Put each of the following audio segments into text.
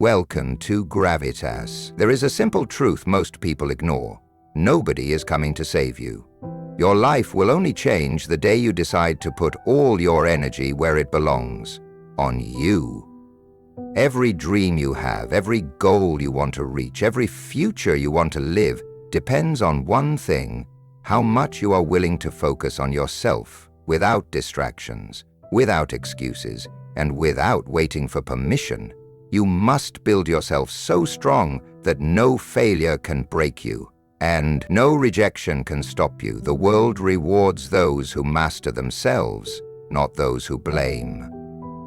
Welcome to Gravitas. There is a simple truth most people ignore. Nobody is coming to save you. Your life will only change the day you decide to put all your energy where it belongs, on you. Every dream you have, every goal you want to reach, every future you want to live depends on one thing: how much you are willing to focus on yourself, without distractions, without excuses, and without waiting for permission. You must build yourself so strong that no failure can break you, and no rejection can stop you. The world rewards those who master themselves, not those who blame.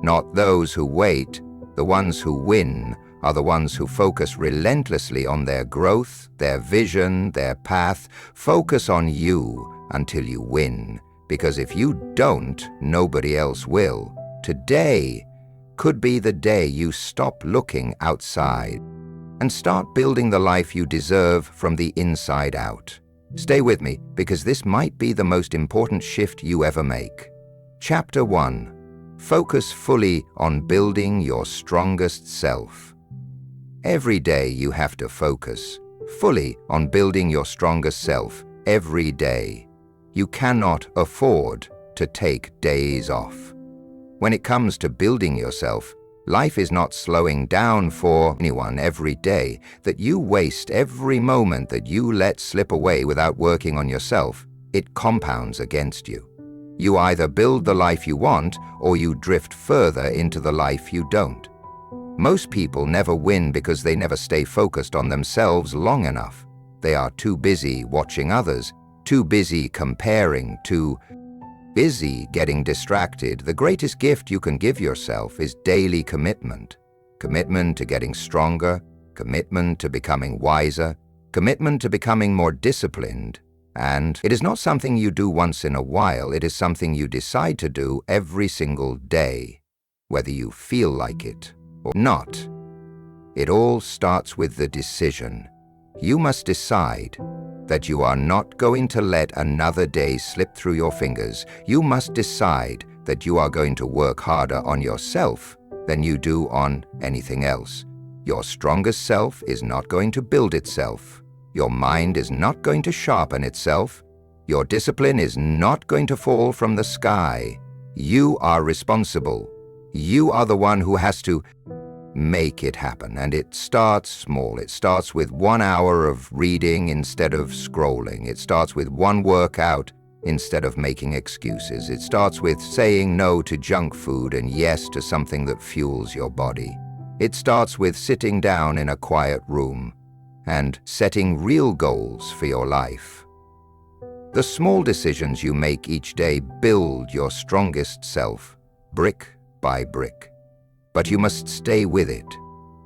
Not those who wait. The ones who win are the ones who focus relentlessly on their growth, their vision, their path. Focus on you until you win, because if you don't, nobody else will. Today could be the day you stop looking outside and start building the life you deserve from the inside out. Stay with me, because this might be the most important shift you ever make. Chapter 1. Focus fully on building your strongest self. Every day you have to focus fully on building your strongest self. Every day. You cannot afford to take days off. When it comes to building yourself, life is not slowing down for anyone. Every day that you waste, every moment that you let slip away without working on yourself, it compounds against you. You either build the life you want, or you drift further into the life you don't. Most people never win because they never stay focused on themselves long enough. They are too busy watching others, too busy comparing, too busy getting distracted. The greatest gift you can give yourself is daily commitment. Commitment to getting stronger, commitment to becoming wiser, commitment to becoming more disciplined. And it is not something you do once in a while, it is something you decide to do every single day, whether you feel like it or not. It all starts with the decision. You must decide that you are not going to let another day slip through your fingers. You must decide that you are going to work harder on yourself than you do on anything else. Your strongest self is not going to build itself. Your mind is not going to sharpen itself. Your discipline is not going to fall from the sky. You are responsible. You are the one who has to make it happen, and it starts small. It starts with 1 hour of reading instead of scrolling. It starts with one workout instead of making excuses. It starts with saying no to junk food and yes to something that fuels your body. It starts with sitting down in a quiet room and setting real goals for your life. The small decisions you make each day build your strongest self, brick by brick. But you must stay with it.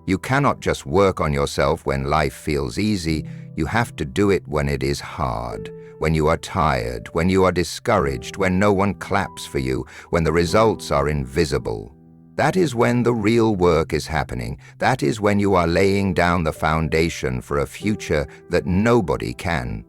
You cannot just work on yourself when life feels easy. You have to do it when it is hard, when you are tired, when you are discouraged, when no one claps for you, when the results are invisible. That is when the real work is happening. That is when you are laying down the foundation for a future that nobody can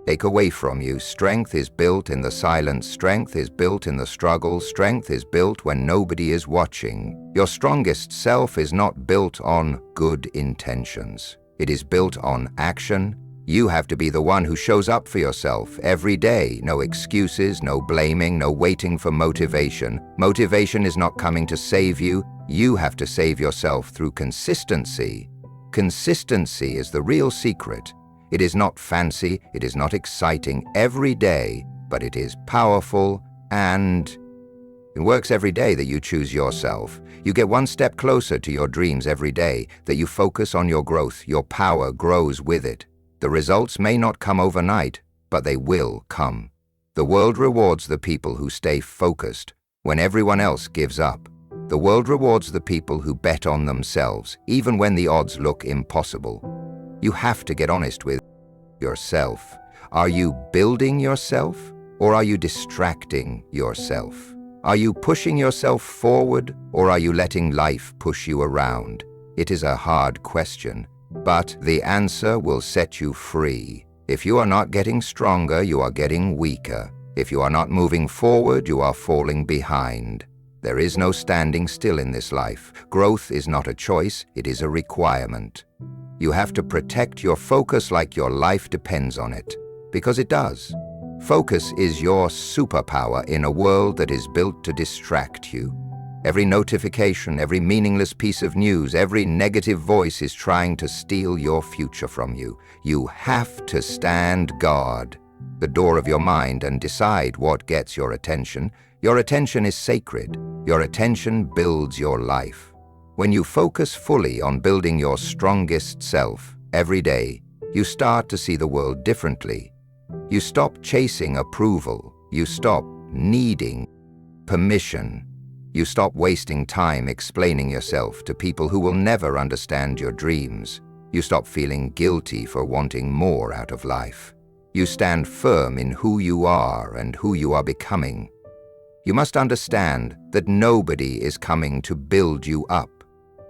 take away from you. Strength is built in the silence. Strength is built in the struggle. Strength is built when nobody is watching. Your strongest self is not built on good intentions. It is built on action. You have to be the one who shows up for yourself every day. No excuses, no blaming, no waiting for motivation. Motivation is not coming to save you. You have to save yourself through consistency. Consistency is the real secret. It is not fancy, it is not exciting every day, but it is powerful, and it works every day that you choose yourself. You get one step closer to your dreams every day, that you focus on your growth. Your power grows with it. The results may not come overnight, but they will come. The world rewards the people who stay focused when everyone else gives up. The world rewards the people who bet on themselves, even when the odds look impossible. You have to get honest with yourself. Are you building yourself, or are you distracting yourself? Are you pushing yourself forward, or are you letting life push you around? It is a hard question, but the answer will set you free. If you are not getting stronger, you are getting weaker. If you are not moving forward, you are falling behind. There is no standing still in this life. Growth is not a choice, it is a requirement. You have to protect your focus like your life depends on it, because it does. Focus is your superpower in a world that is built to distract you. Every notification, every meaningless piece of news, every negative voice is trying to steal your future from you. You have to stand guard the door of your mind and decide what gets your attention. Your attention is sacred. Your attention builds your life. When you focus fully on building your strongest self every day, you start to see the world differently. You stop chasing approval. You stop needing permission. You stop wasting time explaining yourself to people who will never understand your dreams. You stop feeling guilty for wanting more out of life. You stand firm in who you are and who you are becoming. You must understand that nobody is coming to build you up.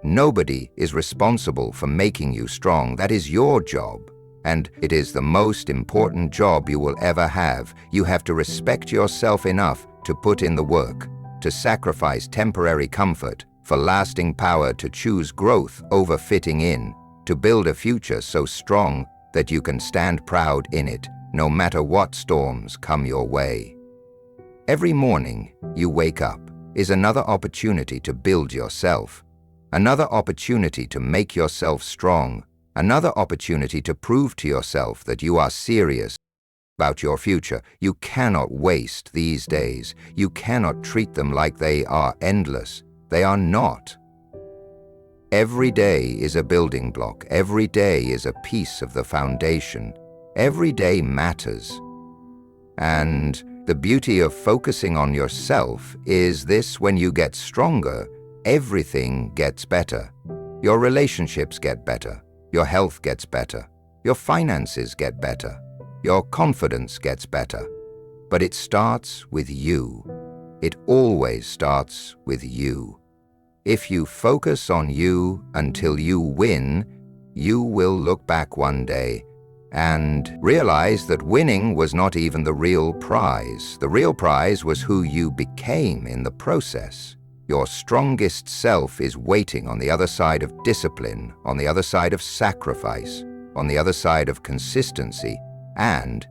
Nobody is responsible for making you strong. That is your job. And it is the most important job you will ever have. You have to respect yourself enough to put in the work, to sacrifice temporary comfort for lasting power, to choose growth over fitting in, to build a future so strong that you can stand proud in it, no matter what storms come your way. Every morning you wake up is another opportunity to build yourself, another opportunity to make yourself strong, another opportunity to prove to yourself that you are serious about your future. You cannot waste these days. You cannot treat them like they are endless. They are not. Every day is a building block. Every day is a piece of the foundation. Every day matters. And the beauty of focusing on yourself is this: when you get stronger, everything gets better. Your relationships get better. Your health gets better. Your finances get better. Your confidence gets better. But it starts with you. It always starts with you. If you focus on you until you win, you will look back one day and realize that winning was not even the real prize. The real prize was who you became in the process. Your strongest self is waiting on the other side of discipline, on the other side of sacrifice, on the other side of consistency. And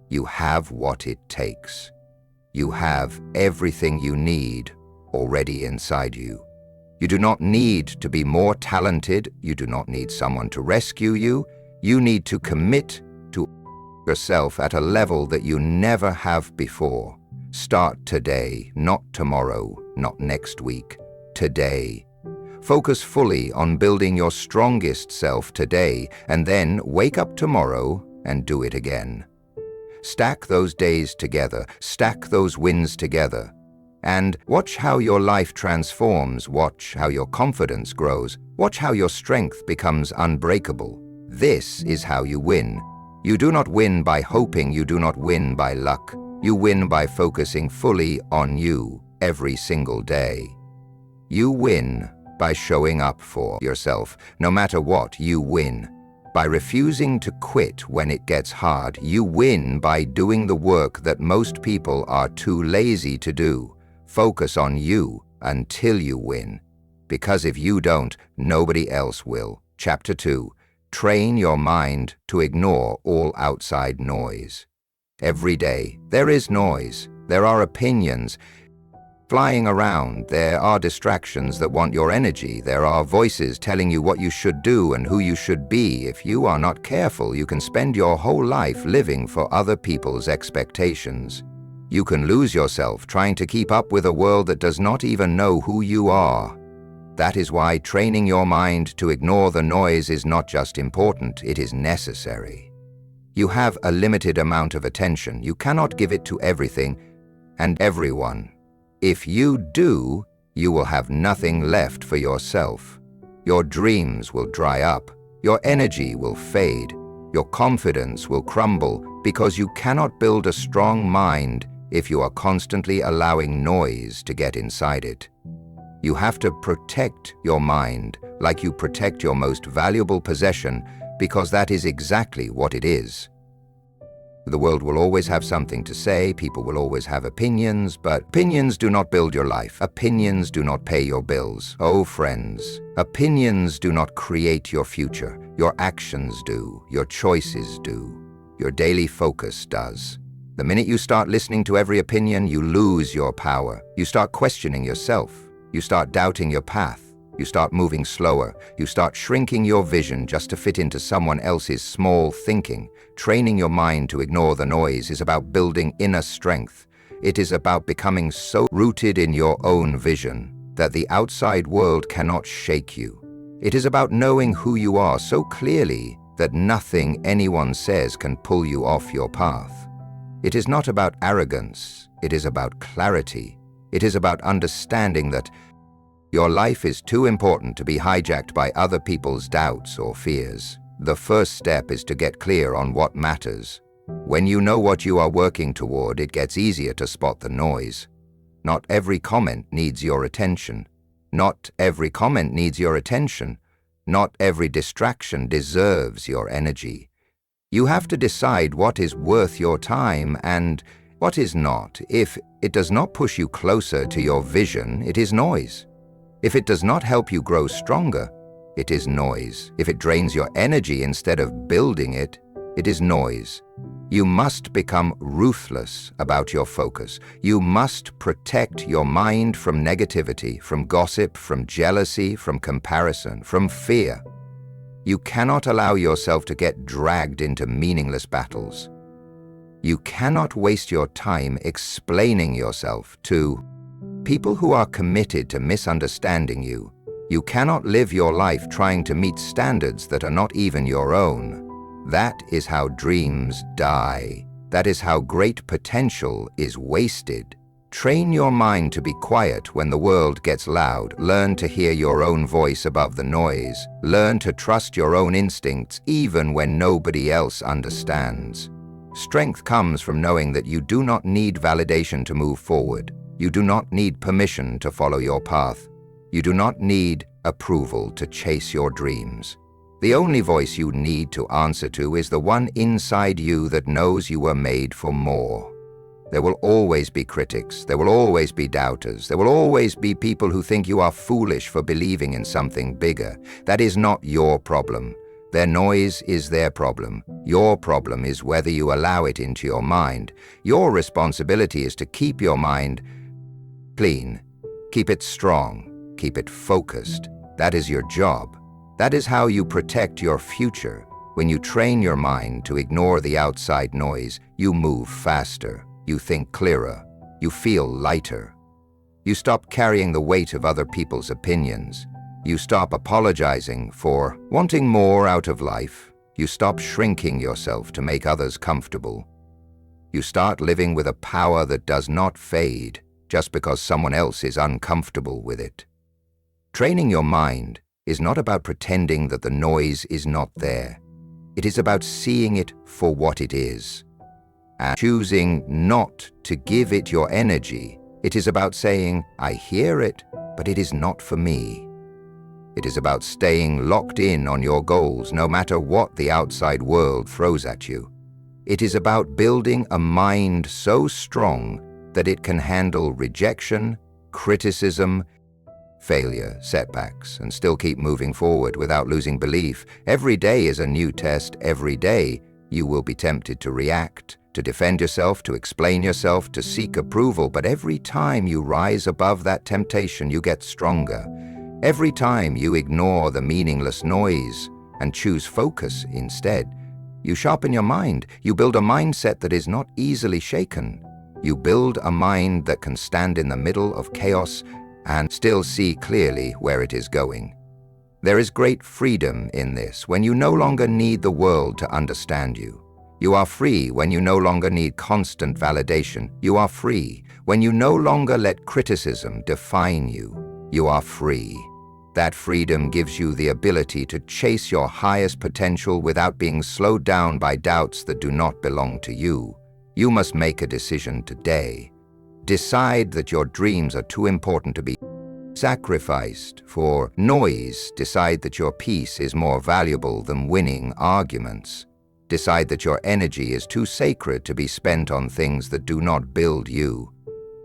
you have what it takes. You have everything you need already inside you. You do not need to be more talented. You do not need someone to rescue you. You need to commit to yourself at a level that you never have before. Start today, not tomorrow, not next week. Today. Focus fully on building your strongest self today, and then wake up tomorrow and do it again. Stack those days together, stack those wins together, and watch how your life transforms, watch how your confidence grows, watch how your strength becomes unbreakable. This is how you win. You do not win by hoping, you do not win by luck. You win by focusing fully on you every single day. You win by showing up for yourself. No matter what, you win. By refusing to quit when it gets hard, you win by doing the work that most people are too lazy to do. Focus on you until you win. Because if you don't, nobody else will. Chapter 2. Train your mind to ignore all outside noise. Every day, there is noise. There are opinions flying around. There are distractions that want your energy. There are voices telling you what you should do and who you should be. If you are not careful, you can spend your whole life living for other people's expectations. You can lose yourself trying to keep up with a world that does not even know who you are. That is why training your mind to ignore the noise is not just important, it is necessary. You have a limited amount of attention. You cannot give it to everything and everyone. If you do, you will have nothing left for yourself. Your dreams will dry up. Your energy will fade. Your confidence will crumble because you cannot build a strong mind if you are constantly allowing noise to get inside it. You have to protect your mind like you protect your most valuable possession, because that is exactly what it is. The world will always have something to say, people will always have opinions, but opinions do not build your life. Opinions do not pay your bills. Oh, friends, opinions do not create your future. Your actions do. Your choices do. Your daily focus does. The minute you start listening to every opinion, you lose your power. You start questioning yourself. You start doubting your path. You start moving slower. You start shrinking your vision just to fit into someone else's small thinking. Training your mind to ignore the noise is about building inner strength. It is about becoming so rooted in your own vision that the outside world cannot shake you. It is about knowing who you are so clearly that nothing anyone says can pull you off your path. It is not about arrogance. It is about clarity. It is about understanding that your life is too important to be hijacked by other people's doubts or fears. The first step is to get clear on what matters. When you know what you are working toward, it gets easier to spot the noise. Not every comment needs your attention. Not every comment needs your attention. Not every distraction deserves your energy. You have to decide what is worth your time and what is not. If it does not push you closer to your vision, it is noise. If it does not help you grow stronger, it is noise. If it drains your energy instead of building it, it is noise. You must become ruthless about your focus. You must protect your mind from negativity, from gossip, from jealousy, from comparison, from fear. You cannot allow yourself to get dragged into meaningless battles. You cannot waste your time explaining yourself to people who are committed to misunderstanding you. You cannot live your life trying to meet standards that are not even your own. That is how dreams die. That is how great potential is wasted. Train your mind to be quiet when the world gets loud. Learn to hear your own voice above the noise. Learn to trust your own instincts even when nobody else understands. Strength comes from knowing that you do not need validation to move forward. You do not need permission to follow your path. You do not need approval to chase your dreams. The only voice you need to answer to is the one inside you that knows you were made for more. There will always be critics. There will always be doubters. There will always be people who think you are foolish for believing in something bigger. That is not your problem. Their noise is their problem. Your problem is whether you allow it into your mind. Your responsibility is to keep your mind clean. Keep it strong. Keep it focused. That is your job. That is how you protect your future. When you train your mind to ignore the outside noise, you move faster. You think clearer. You feel lighter. You stop carrying the weight of other people's opinions. You stop apologizing for wanting more out of life. You stop shrinking yourself to make others comfortable. You start living with a power that does not fade just because someone else is uncomfortable with it. Training your mind is not about pretending that the noise is not there. It is about seeing it for what it is and choosing not to give it your energy. It is about saying, I hear it, but it is not for me. It is about staying locked in on your goals no matter what the outside world throws at you. It is about building a mind so strong that it can handle rejection, criticism, failure, setbacks, and still keep moving forward without losing belief. Every day is a new test. Every day you will be tempted to react, to defend yourself, to explain yourself, to seek approval. But every time you rise above that temptation, you get stronger. Every time you ignore the meaningless noise and choose focus instead, you sharpen your mind. You build a mindset that is not easily shaken. You build a mind that can stand in the middle of chaos and still see clearly where it is going. There is great freedom in this when you no longer need the world to understand you. You are free when you no longer need constant validation. You are free when you no longer let criticism define you. You are free. That freedom gives you the ability to chase your highest potential without being slowed down by doubts that do not belong to you. You must make a decision today. Decide that your dreams are too important to be sacrificed for noise. Decide that your peace is more valuable than winning arguments. Decide that your energy is too sacred to be spent on things that do not build you.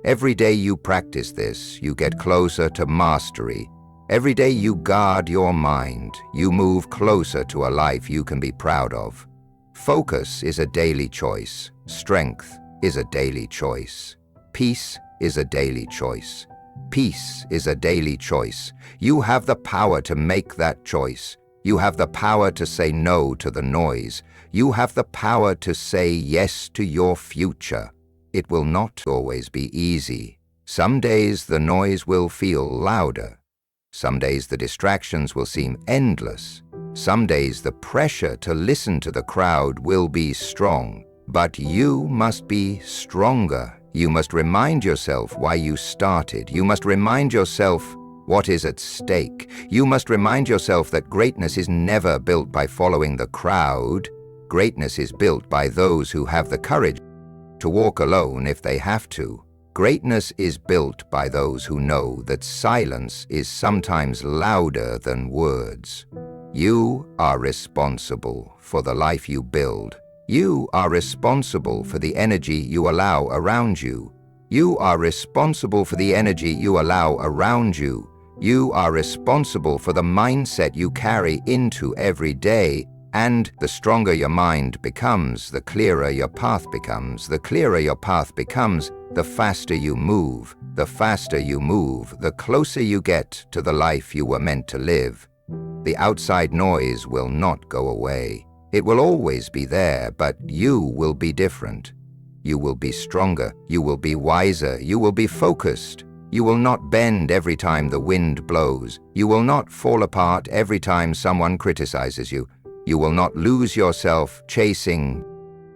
Every day you practice this, you get closer to mastery. Every day you guard your mind, you move closer to a life you can be proud of. Focus is a daily choice. Strength is a daily choice. Peace is a daily choice. Peace is a daily choice. You have the power to make that choice. You have the power to say no to the noise. You have the power to say yes to your future. It will not always be easy. Some days the noise will feel louder. Some days the distractions will seem endless. Some days the pressure to listen to the crowd will be strong. But you must be stronger. You must remind yourself why you started. You must remind yourself what is at stake. You must remind yourself that greatness is never built by following the crowd. Greatness is built by those who have the courage to walk alone if they have to. Greatness is built by those who know that silence is sometimes louder than words. You are responsible for the life you build. You are responsible for the energy you allow around you. You are responsible for the energy you allow around you. You are responsible for the mindset you carry into every day. And the stronger your mind becomes, the clearer your path becomes. The clearer your path becomes, the faster you move. The faster you move, the closer you get to the life you were meant to live. The outside noise will not go away. It will always be there, but you will be different. You will be stronger. You will be wiser. You will be focused. You will not bend every time the wind blows. You will not fall apart every time someone criticizes you. You will not lose yourself chasing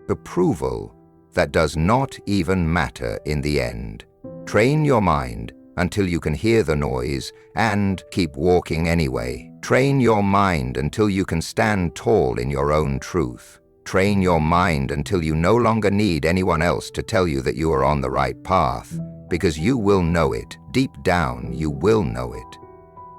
approval that does not even matter in the end. Train your mind until you can hear the noise and keep walking anyway. Train your mind until you can stand tall in your own truth. Train your mind until you no longer need anyone else to tell you that you are on the right path, because you will know it. Deep down, you will know it.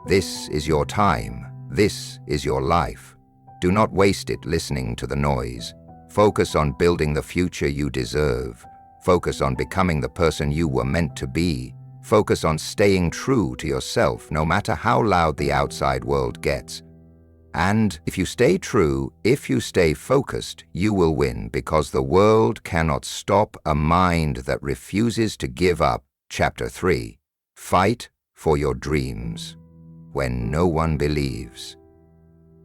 This is your time. This is your life. Do not waste it listening to the noise. Focus on building the future you deserve. Focus on becoming the person you were meant to be. Focus on staying true to yourself, no matter how loud the outside world gets. And if you stay true, if you stay focused, you will win, because the world cannot stop a mind that refuses to give up. Chapter 3. Fight for your dreams when no one believes.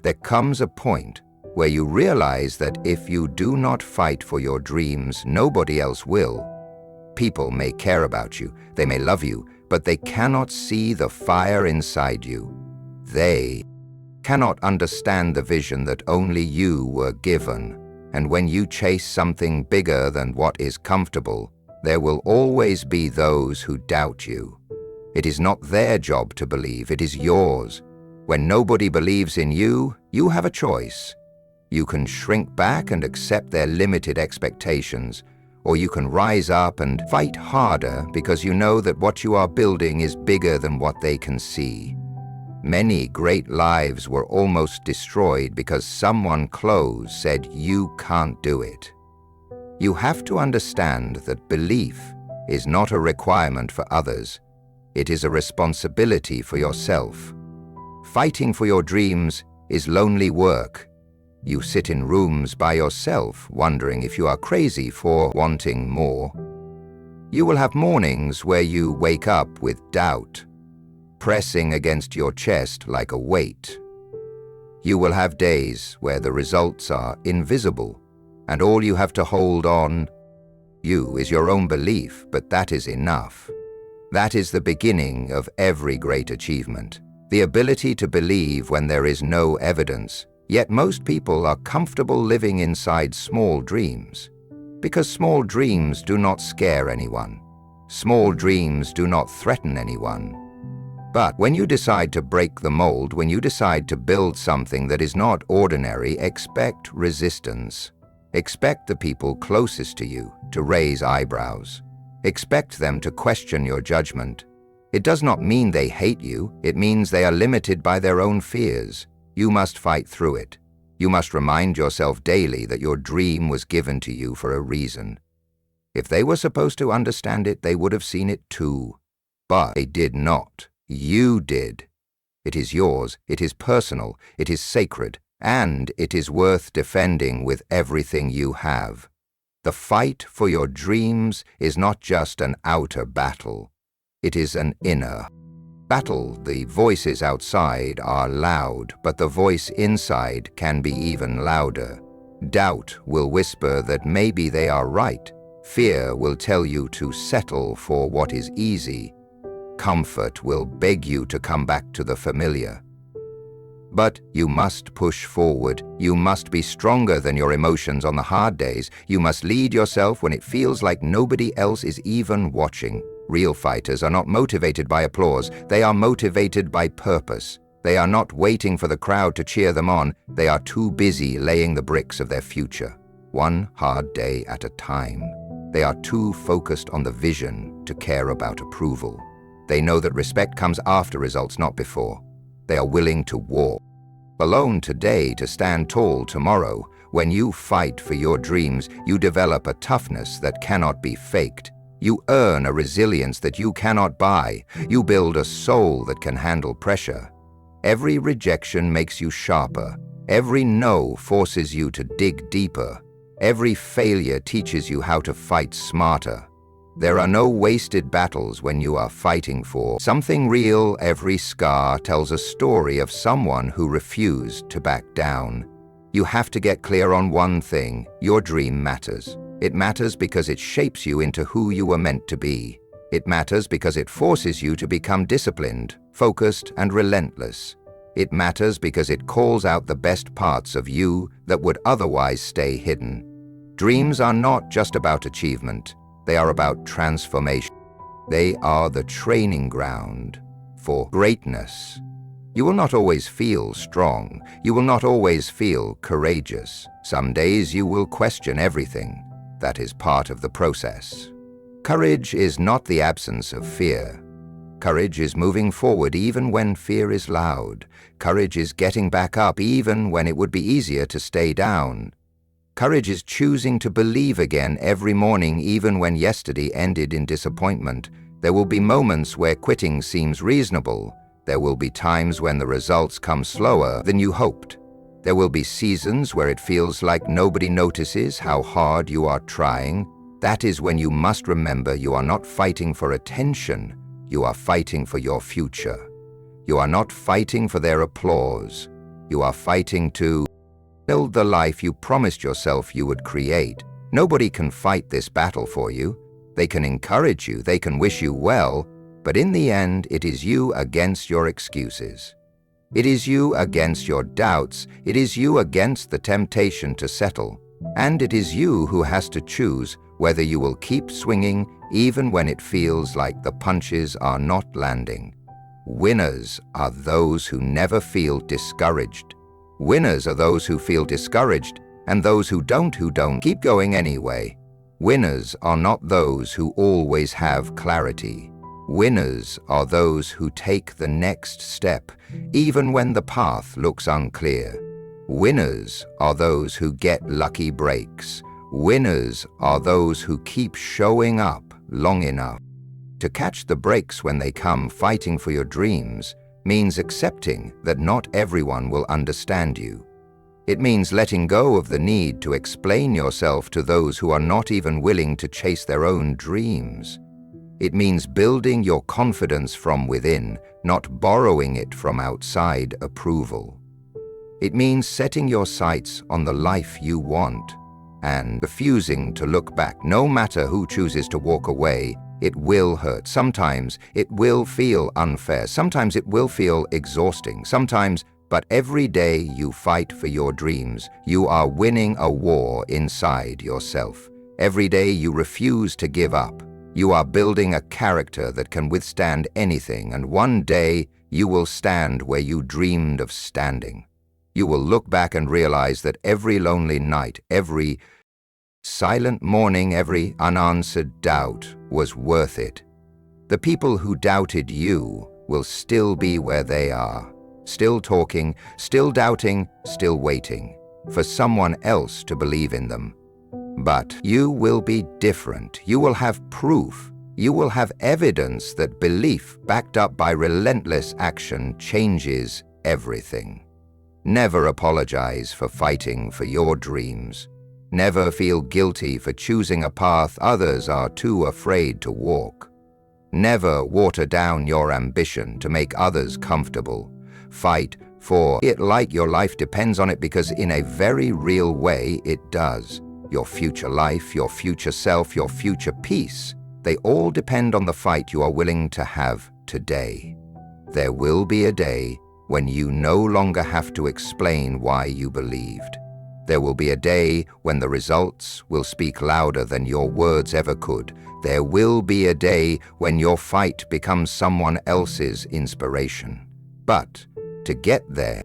There comes a point where you realize that if you do not fight for your dreams, nobody else will. People may care about you, they may love you, but they cannot see the fire inside you. They cannot understand the vision that only you were given. And when you chase something bigger than what is comfortable, there will always be those who doubt you. It is not their job to believe, it is yours. When nobody believes in you, you have a choice. You can shrink back and accept their limited expectations, or you can rise up and fight harder because you know that what you are building is bigger than what they can see. Many great lives were almost destroyed because someone close said you can't do it. You have to understand that belief is not a requirement for others. It is a responsibility for yourself. Fighting for your dreams is lonely work. You sit in rooms by yourself, wondering if you are crazy for wanting more. You will have mornings where you wake up with doubt, pressing against your chest like a weight. You will have days where the results are invisible, and all you have to hold on you is your own belief, but that is enough. That is the beginning of every great achievement. The ability to believe when there is no evidence. Yet most people are comfortable living inside small dreams, because small dreams do not scare anyone. Small dreams do not threaten anyone. But when you decide to break the mold, when you decide to build something that is not ordinary, expect resistance. Expect the people closest to you to raise eyebrows. Expect them to question your judgment. It does not mean they hate you, it means they are limited by their own fears. You must fight through it. You must remind yourself daily that your dream was given to you for a reason. If they were supposed to understand it, they would have seen it too. But they did not. You did. It is yours, it is personal, it is sacred, and it is worth defending with everything you have. The fight for your dreams is not just an outer battle. It is an inner battle. The voices outside are loud, but the voice inside can be even louder. Doubt will whisper that maybe they are right. Fear will tell you to settle for what is easy. Comfort will beg you to come back to the familiar. But you must push forward. You must be stronger than your emotions on the hard days. You must lead yourself when it feels like nobody else is even watching. Real fighters are not motivated by applause. They are motivated by purpose. They are not waiting for the crowd to cheer them on. They are too busy laying the bricks of their future, one hard day at a time. They are too focused on the vision to care about approval. They know that respect comes after results, not before. They are willing to walk alone today to stand tall tomorrow. When you fight for your dreams, you develop a toughness that cannot be faked. You earn a resilience that you cannot buy. You build a soul that can handle pressure. Every rejection makes you sharper. Every no forces you to dig deeper. Every failure teaches you how to fight smarter. There are no wasted battles when you are fighting for something real. Every scar tells a story of someone who refused to back down. You have to get clear on one thing: your dream matters. It matters because it shapes you into who you were meant to be. It matters because it forces you to become disciplined, focused, and relentless. It matters because it calls out the best parts of you that would otherwise stay hidden. Dreams are not just about achievement. They are about transformation. They are the training ground for greatness. You will not always feel strong. You will not always feel courageous. Some days you will question everything. That is part of the process. Courage is not the absence of fear. Courage is moving forward even when fear is loud. Courage is getting back up even when it would be easier to stay down. Courage is choosing to believe again every morning even when yesterday ended in disappointment. There will be moments where quitting seems reasonable. There will be times when the results come slower than you hoped. There will be seasons where it feels like nobody notices how hard you are trying. That is when you must remember you are not fighting for attention. You are fighting for your future. You are not fighting for their applause. You are fighting to build the life you promised yourself you would create. Nobody can fight this battle for you. They can encourage you, they can wish you well, but in the end, it is you against your excuses. It is you against your doubts. It is you against the temptation to settle. And it is you who has to choose whether you will keep swinging even when it feels like the punches are not landing. Winners are those who never feel discouraged. Winners are those who feel discouraged, and those who don't keep going anyway. Winners are not those who always have clarity. Winners are those who take the next step, even when the path looks unclear. Winners are those who get lucky breaks. Winners are those who keep showing up long enough to catch the breaks when they come. Fighting for your dreams means accepting that not everyone will understand you. It means letting go of the need to explain yourself to those who are not even willing to chase their own dreams. It means building your confidence from within, not borrowing it from outside approval. It means setting your sights on the life you want and refusing to look back. No matter who chooses to walk away, it will hurt. Sometimes it will feel unfair. Sometimes it will feel exhausting. But every day you fight for your dreams, you are winning a war inside yourself. Every day you refuse to give up. You are building a character that can withstand anything, and one day you will stand where you dreamed of standing. You will look back and realize that every lonely night, every silent morning, every unanswered doubt was worth it. The people who doubted you will still be where they are, still talking, still doubting, still waiting. for someone else to believe in them. But you will be different. You will have proof. You will have evidence that belief backed up by relentless action changes everything. Never apologize for fighting for your dreams. Never feel guilty for choosing a path others are too afraid to walk. Never water down your ambition to make others comfortable. Fight for it like your life depends on it, because in a very real way it does. Your future life, your future self, your future peace, they all depend on the fight you are willing to have today. There will be a day when you no longer have to explain why you believed. There will be a day when the results will speak louder than your words ever could. There will be a day when your fight becomes someone else's inspiration. But to get there,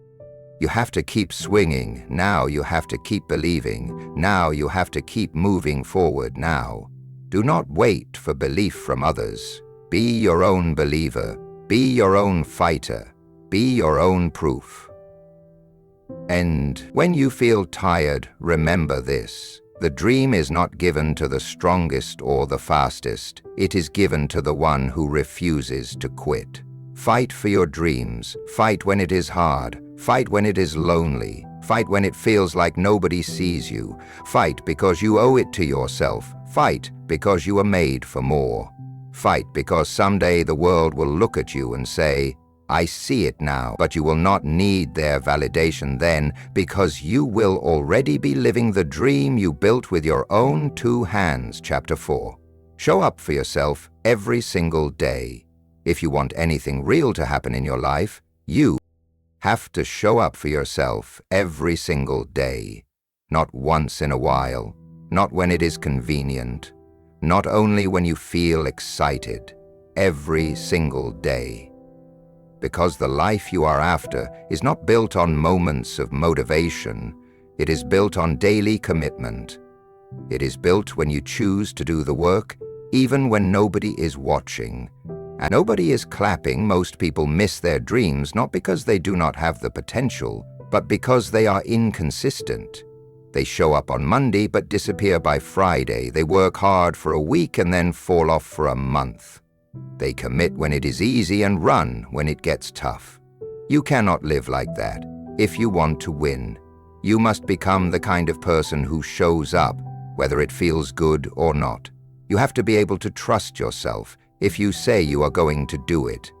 you have to keep swinging. Now you have to keep believing. Now you have to keep moving forward now. Do not wait for belief from others. Be your own believer. Be your own fighter. Be your own proof. And when you feel tired, remember this. The dream is not given to the strongest or the fastest. It is given to the one who refuses to quit. Fight for your dreams. Fight when it is hard. Fight when it is lonely. Fight when it feels like nobody sees you. Fight because you owe it to yourself. Fight because you are made for more. Fight because someday the world will look at you and say, I see it now, but you will not need their validation then, because you will already be living the dream you built with your own 2 hands. Chapter 4. Show up for yourself every single day. If you want anything real to happen in your life, you have to show up for yourself every single day. Not once in a while, not when it is convenient, not only when you feel excited. Every single day. Because the life you are after is not built on moments of motivation. It is built on daily commitment. It is built when you choose to do the work, even when nobody is watching. And nobody is clapping. Most people miss their dreams not because they do not have the potential, but because they are inconsistent. They show up on Monday but disappear by Friday. They work hard for a week and then fall off for a month. They commit when it is easy and run when it gets tough. You cannot live like that. If you want to win, you must become the kind of person who shows up, whether it feels good or not. You have to be able to trust yourself. If you say you are going to do it,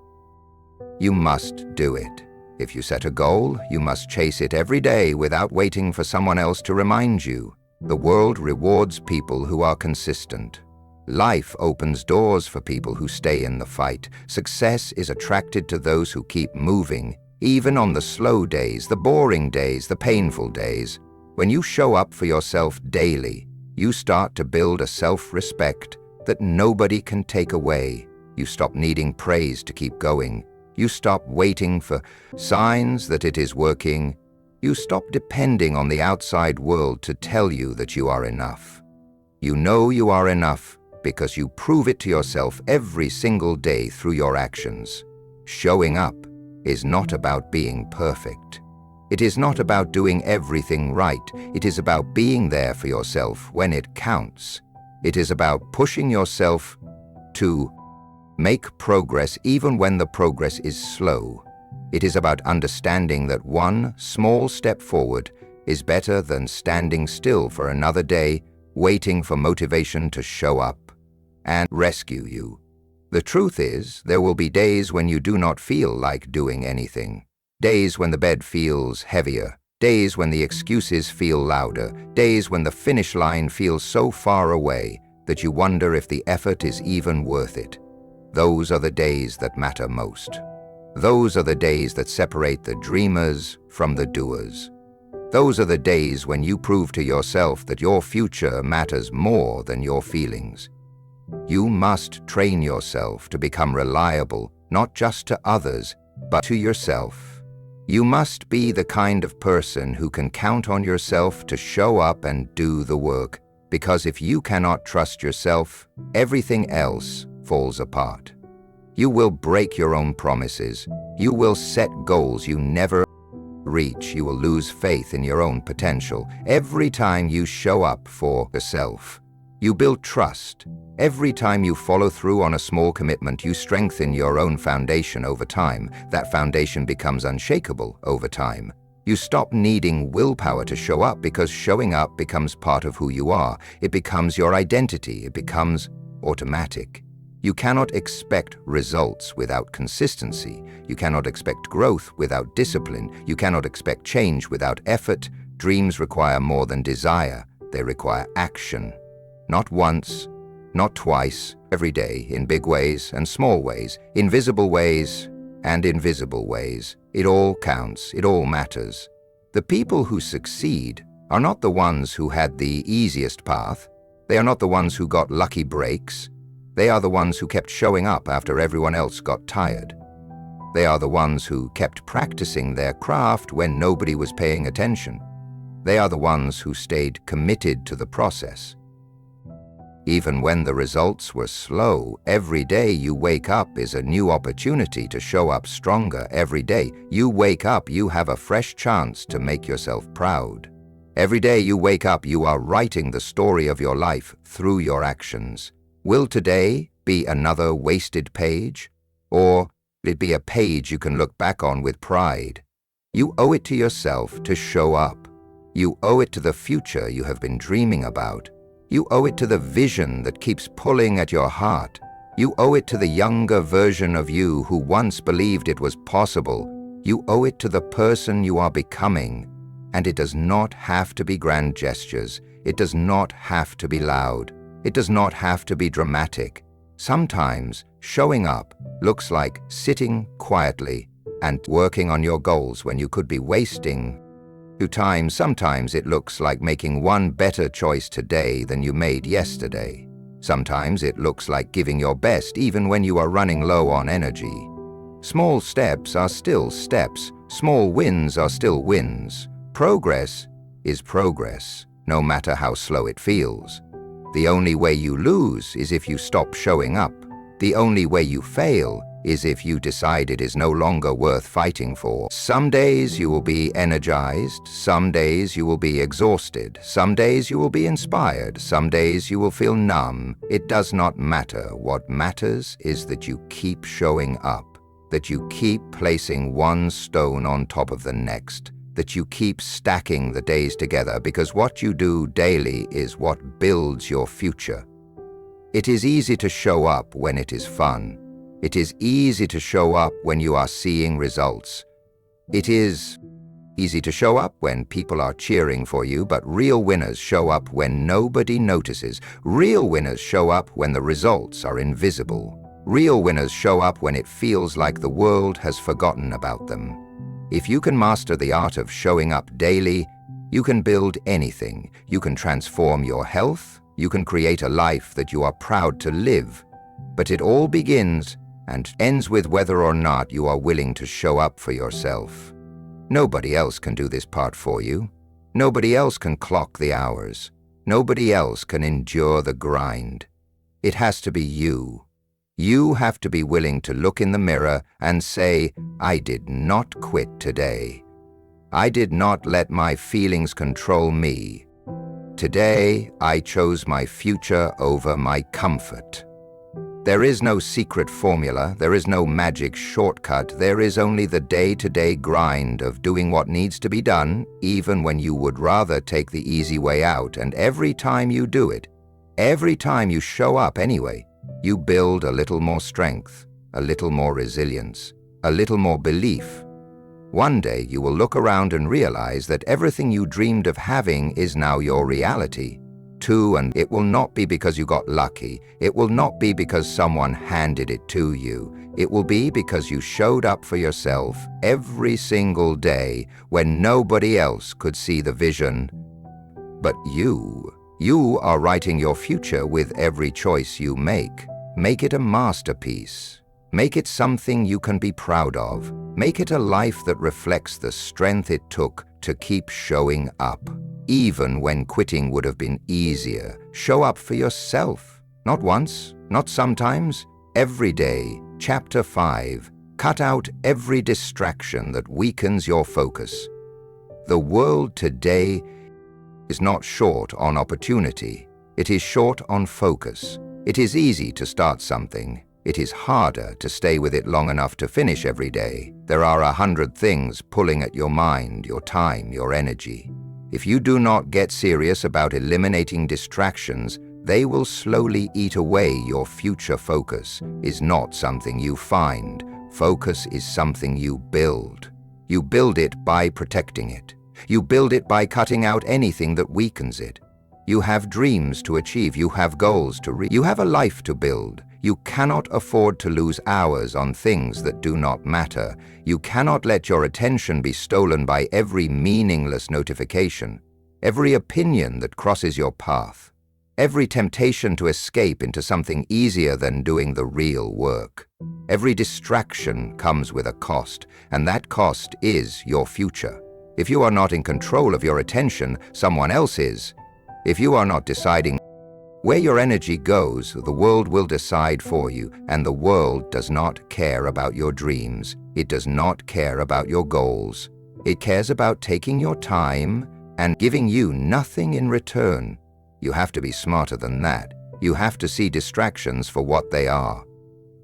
you must do it. If you set a goal, you must chase it every day without waiting for someone else to remind you. The world rewards people who are consistent. Life opens doors for people who stay in the fight. Success is attracted to those who keep moving, even on the slow days, the boring days, the painful days. When you show up for yourself daily, you start to build a self-respect that nobody can take away. You stop needing praise to keep going. You stop waiting for signs that it is working. You stop depending on the outside world to tell you that you are enough. You know you are enough because you prove it to yourself every single day through your actions. Showing up is not about being perfect. It is not about doing everything right. It is about being there for yourself when it counts. It is about pushing yourself to make progress even when the progress is slow. It is about understanding that one small step forward is better than standing still for another day, waiting for motivation to show up and rescue you. The truth is, there will be days when you do not feel like doing anything. Days when the bed feels heavier. Days when the excuses feel louder. Days when the finish line feels so far away that you wonder if the effort is even worth it. Those are the days that matter most. Those are the days that separate the dreamers from the doers. Those are the days when you prove to yourself that your future matters more than your feelings. You must train yourself to become reliable, not just to others, but to yourself. You must be the kind of person who can count on yourself to show up and do the work, because if you cannot trust yourself, everything else falls apart. You will break your own promises. You will set goals you never reach, you will lose faith in your own potential. Every time you show up for yourself, you build trust. Every time you follow through on a small commitment, you strengthen your own foundation over time. That foundation becomes unshakable over time. You stop needing willpower to show up because showing up becomes part of who you are. It becomes your identity. It becomes automatic. You cannot expect results without consistency. You cannot expect growth without discipline. You cannot expect change without effort. Dreams require more than desire. They require action. Not once, not twice, every day, in big ways and small ways, invisible ways and invisible ways. It all counts. It all matters. The people who succeed are not the ones who had the easiest path. They are not the ones who got lucky breaks. They are the ones who kept showing up after everyone else got tired. They are the ones who kept practicing their craft when nobody was paying attention. They are the ones who stayed committed to the process. Even when the results were slow, every day you wake up is a new opportunity to show up stronger. Every day you wake up, you have a fresh chance to make yourself proud. Every day you wake up, you are writing the story of your life through your actions. Will today be another wasted page? Or will it be a page you can look back on with pride? You owe it to yourself to show up. You owe it to the future you have been dreaming about. You owe it to the vision that keeps pulling at your heart. You owe it to the younger version of you who once believed it was possible. You owe it to the person you are becoming. And it does not have to be grand gestures. It does not have to be loud. It does not have to be dramatic. Sometimes showing up looks like sitting quietly and working on your goals when you could be wasting your time. Sometimes it looks like making one better choice today than you made yesterday. Sometimes it looks like giving your best even when you are running low on energy. Small steps are still steps. Small wins are still wins. Progress is progress, no matter how slow it feels. The only way you lose is if you stop showing up. The only way you fail is if you decide it is no longer worth fighting for. Some days you will be energized, some days you will be exhausted, some days you will be inspired, some days you will feel numb. It does not matter. What matters is that you keep showing up, that you keep placing one stone on top of the next, that you keep stacking the days together, because what you do daily is what builds your future. It is easy to show up when it is fun. It is easy to show up when you are seeing results. It is easy to show up when people are cheering for you, but real winners show up when nobody notices. Real winners show up when the results are invisible. Real winners show up when it feels like the world has forgotten about them. If you can master the art of showing up daily, you can build anything. You can transform your health. You can create a life that you are proud to live. But it all begins and ends with whether or not you are willing to show up for yourself. Nobody else can do this part for you. Nobody else can clock the hours. Nobody else can endure the grind. It has to be you. You have to be willing to look in the mirror and say, I did not quit today. I did not let my feelings control me. Today, I chose my future over my comfort. There is no secret formula. There is no magic shortcut. There is only the day-to-day grind of doing what needs to be done, even when you would rather take the easy way out. And every time you do it, every time you show up anyway, you build a little more strength, a little more resilience, a little more belief. One day you will look around and realize that everything you dreamed of having is now your reality. And it will not be because you got lucky. It will not be because someone handed it to you. It will be because you showed up for yourself every single day when nobody else could see the vision. But you are writing your future with every choice you make. Make it a masterpiece. Make it something you can be proud of. Make it a life that reflects the strength it took to keep showing up. Even when quitting would have been easier, show up for yourself. Not once, not sometimes, every day. Chapter 5. Cut out every distraction that weakens your focus. The world today is not short on opportunity. It is short on focus. It is easy to start something. It is harder to stay with it long enough to finish every day. There are 100 things pulling at your mind, your time, your energy. If you do not get serious about eliminating distractions, they will slowly eat away your future. Focus is not something you find. Focus is something you build. You build it by protecting it. You build it by cutting out anything that weakens it. You have dreams to achieve. You have goals to reach. You have a life to build. You cannot afford to lose hours on things that do not matter. You cannot let your attention be stolen by every meaningless notification, every opinion that crosses your path, every temptation to escape into something easier than doing the real work. Every distraction comes with a cost, and that cost is your future. If you are not in control of your attention, someone else is. If you are not deciding where your energy goes, the world will decide for you, and the world does not care about your dreams. It does not care about your goals. It cares about taking your time and giving you nothing in return. You have to be smarter than that. You have to see distractions for what they are.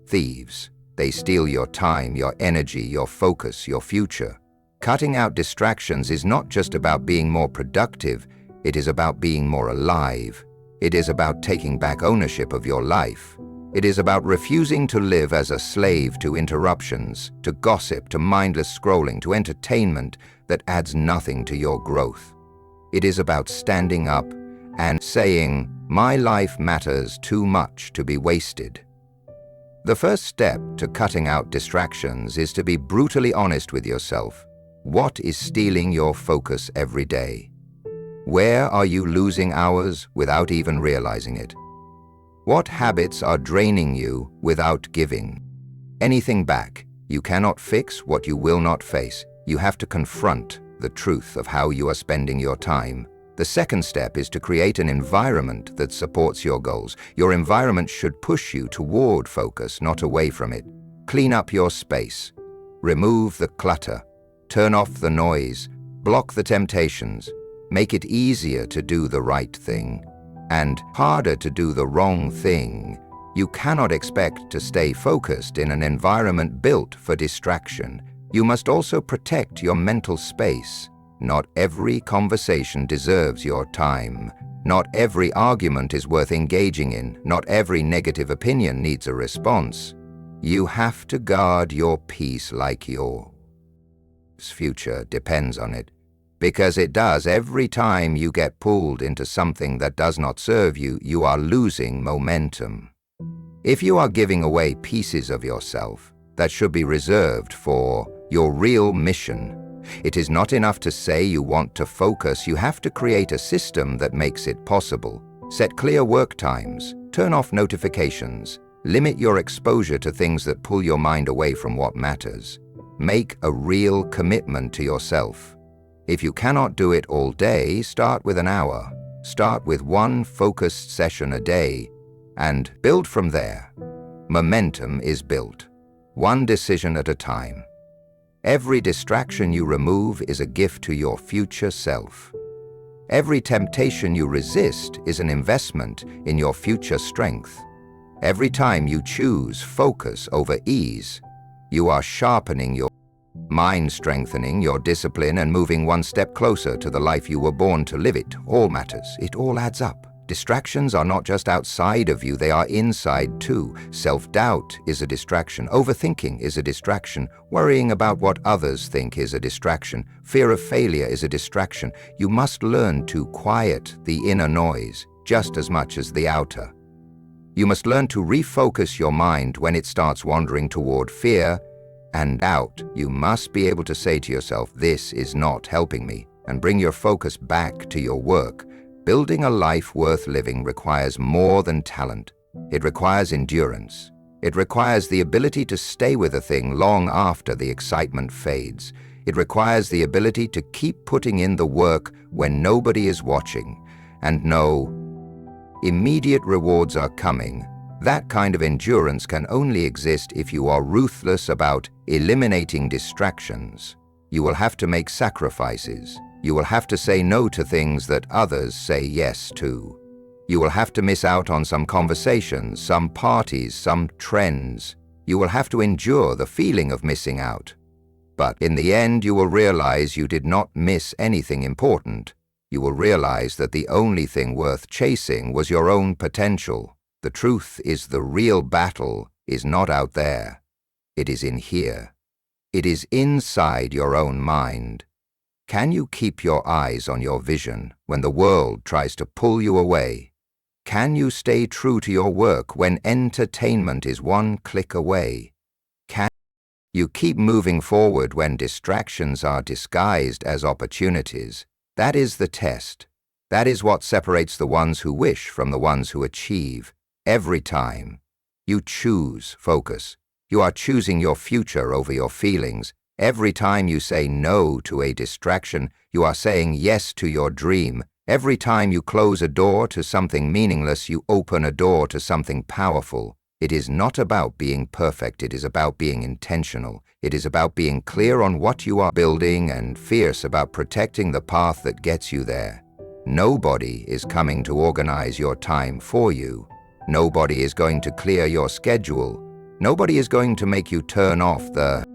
Thieves. They steal your time, your energy, your focus, your future. Cutting out distractions is not just about being more productive, it is about being more alive. It is about taking back ownership of your life. It is about refusing to live as a slave to interruptions, to gossip, to mindless scrolling, to entertainment that adds nothing to your growth. It is about standing up and saying, "My life matters too much to be wasted." The first step to cutting out distractions is to be brutally honest with yourself. What is stealing your focus every day? Where are you losing hours without even realizing it? What habits are draining you without giving anything back? You cannot fix what you will not face. You have to confront the truth of how you are spending your time. The second step is to create an environment that supports your goals. Your environment should push you toward focus, not away from it. Clean up your space. Remove the clutter. Turn off the noise. Block the temptations. Make it easier to do the right thing and harder to do the wrong thing. You cannot expect to stay focused in an environment built for distraction. You must also protect your mental space. Not every conversation deserves your time. Not every argument is worth engaging in. Not every negative opinion needs a response. You have to guard your peace like your future depends on it. Because it does. Every time you get pulled into something that does not serve you, you are losing momentum. If you are giving away pieces of yourself that should be reserved for your real mission, it is not enough to say you want to focus. You have to create a system that makes it possible. Set clear work times. Turn off notifications. Limit your exposure to things that pull your mind away from what matters. Make a real commitment to yourself. If you cannot do it all day, start with an hour. Start with one focused session a day and build from there. Momentum is built, one decision at a time. Every distraction you remove is a gift to your future self. Every temptation you resist is an investment in your future strength. Every time you choose focus over ease, you are sharpening your mind, strengthening your discipline, and moving one step closer to the life you were born to live. It all matters. It all adds up. Distractions are not just outside of you, they are inside too. Self-doubt is a distraction. Overthinking is a distraction. Worrying about what others think is a distraction. Fear of failure is a distraction. You must learn to quiet the inner noise just as much as the outer. You must learn to refocus your mind when it starts wandering toward fear and doubt. You must be able to say to yourself, "This is not helping me," and bring your focus back to your work. Building a life worth living requires more than talent. It requires endurance. It requires the ability to stay with a thing long after the excitement fades. It requires the ability to keep putting in the work when nobody is watching and know immediate rewards are coming. That kind of endurance can only exist if you are ruthless about eliminating distractions. You will have to make sacrifices. You will have to say no to things that others say yes to. You will have to miss out on some conversations, some parties, some trends. You will have to endure the feeling of missing out. But in the end, you will realize you did not miss anything important. You will realize that the only thing worth chasing was your own potential. The truth is, the real battle is not out there. It is in here. It is inside your own mind. Can you keep your eyes on your vision when the world tries to pull you away? Can you stay true to your work when entertainment is one click away? Can you keep moving forward when distractions are disguised as opportunities? That is the test. That is what separates the ones who wish from the ones who achieve. Every time you choose focus, you are choosing your future over your feelings. Every time you say no to a distraction, you are saying yes to your dream. Every time you close a door to something meaningless, you open a door to something powerful. It is not about being perfect, it is about being intentional. It is about being clear on what you are building and fierce about protecting the path that gets you there. Nobody is coming to organize your time for you. Nobody is going to clear your schedule. Nobody is going to make you turn off the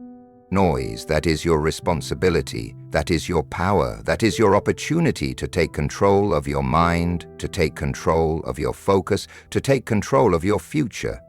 noise. That is your responsibility. That is your power. That is your opportunity to take control of your mind, to take control of your focus, to take control of your future.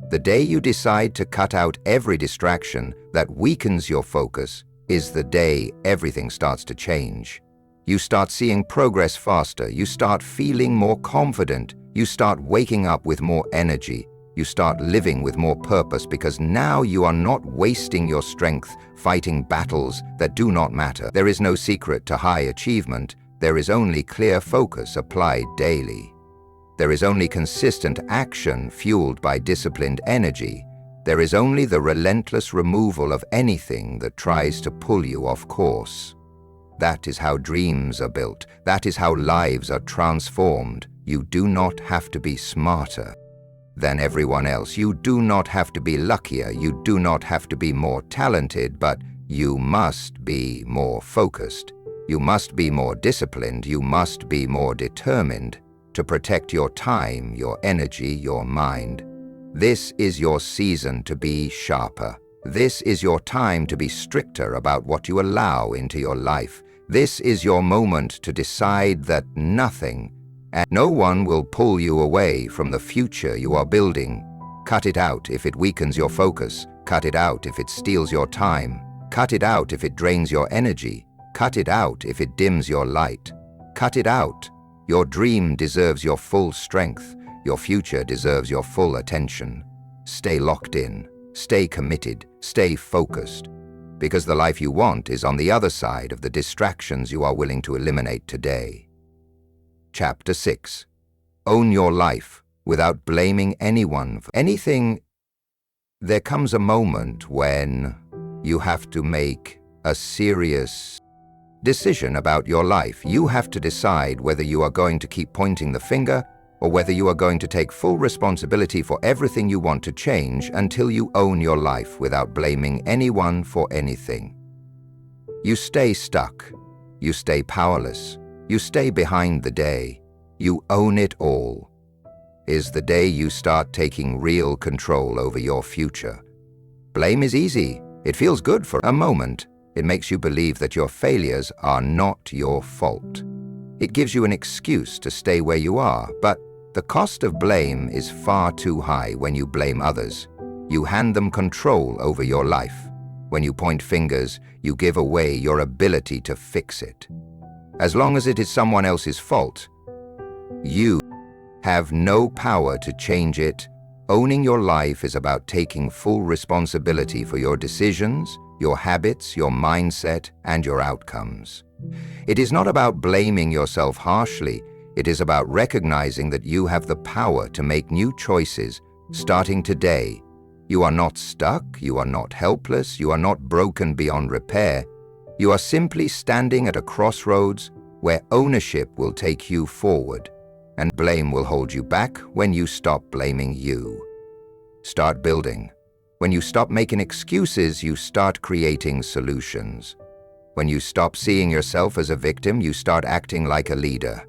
The day you decide to cut out every distraction that weakens your focus is the day everything starts to change. You start seeing progress faster. You start feeling more confident. You start waking up with more energy. You start living with more purpose, because now you are not wasting your strength fighting battles that do not matter. There is no secret to high achievement. There is only clear focus applied daily. There is only consistent action fueled by disciplined energy. There is only the relentless removal of anything that tries to pull you off course. That is how dreams are built. That is how lives are transformed. You do not have to be smarter than everyone else. You do not have to be luckier. You do not have to be more talented, but you must be more focused. You must be more disciplined. You must be more determined to protect your time, your energy, your mind. This is your season to be sharper. This is your time to be stricter about what you allow into your life. This is your moment to decide that nothing and no one will pull you away from the future you are building. Cut it out if it weakens your focus. Cut it out if it steals your time. Cut it out if it drains your energy. Cut it out if it dims your light. Cut it out. Your dream deserves your full strength. Your future deserves your full attention. Stay locked in. Stay committed. Stay focused. Because the life you want is on the other side of the distractions you are willing to eliminate today. Chapter 6. Own your life without blaming anyone for anything. There comes a moment when you have to make a serious decision about your life. You have to decide whether you are going to keep pointing the finger or whether you are going to take full responsibility for everything you want to change until you own your life without blaming anyone for anything. You stay stuck. You stay powerless. You stay behind the day. You own it all. Is the day you start taking real control over your future. Blame is easy. It feels good for a moment. It makes you believe that your failures are not your fault. It gives you an excuse to stay where you are, but the cost of blame is far too high when you blame others. You hand them control over your life. When you point fingers, you give away your ability to fix it. As long as it is someone else's fault, you have no power to change it. Owning your life is about taking full responsibility for your decisions, your habits, your mindset, and your outcomes. It is not about blaming yourself harshly. It is about recognizing that you have the power to make new choices starting today. You are not stuck. You are not helpless. You are not broken beyond repair. You are simply standing at a crossroads where ownership will take you forward, and blame will hold you back when you stop blaming you. Start building. When you stop making excuses, you start creating solutions. When you stop seeing yourself as a victim, you start acting like a leader.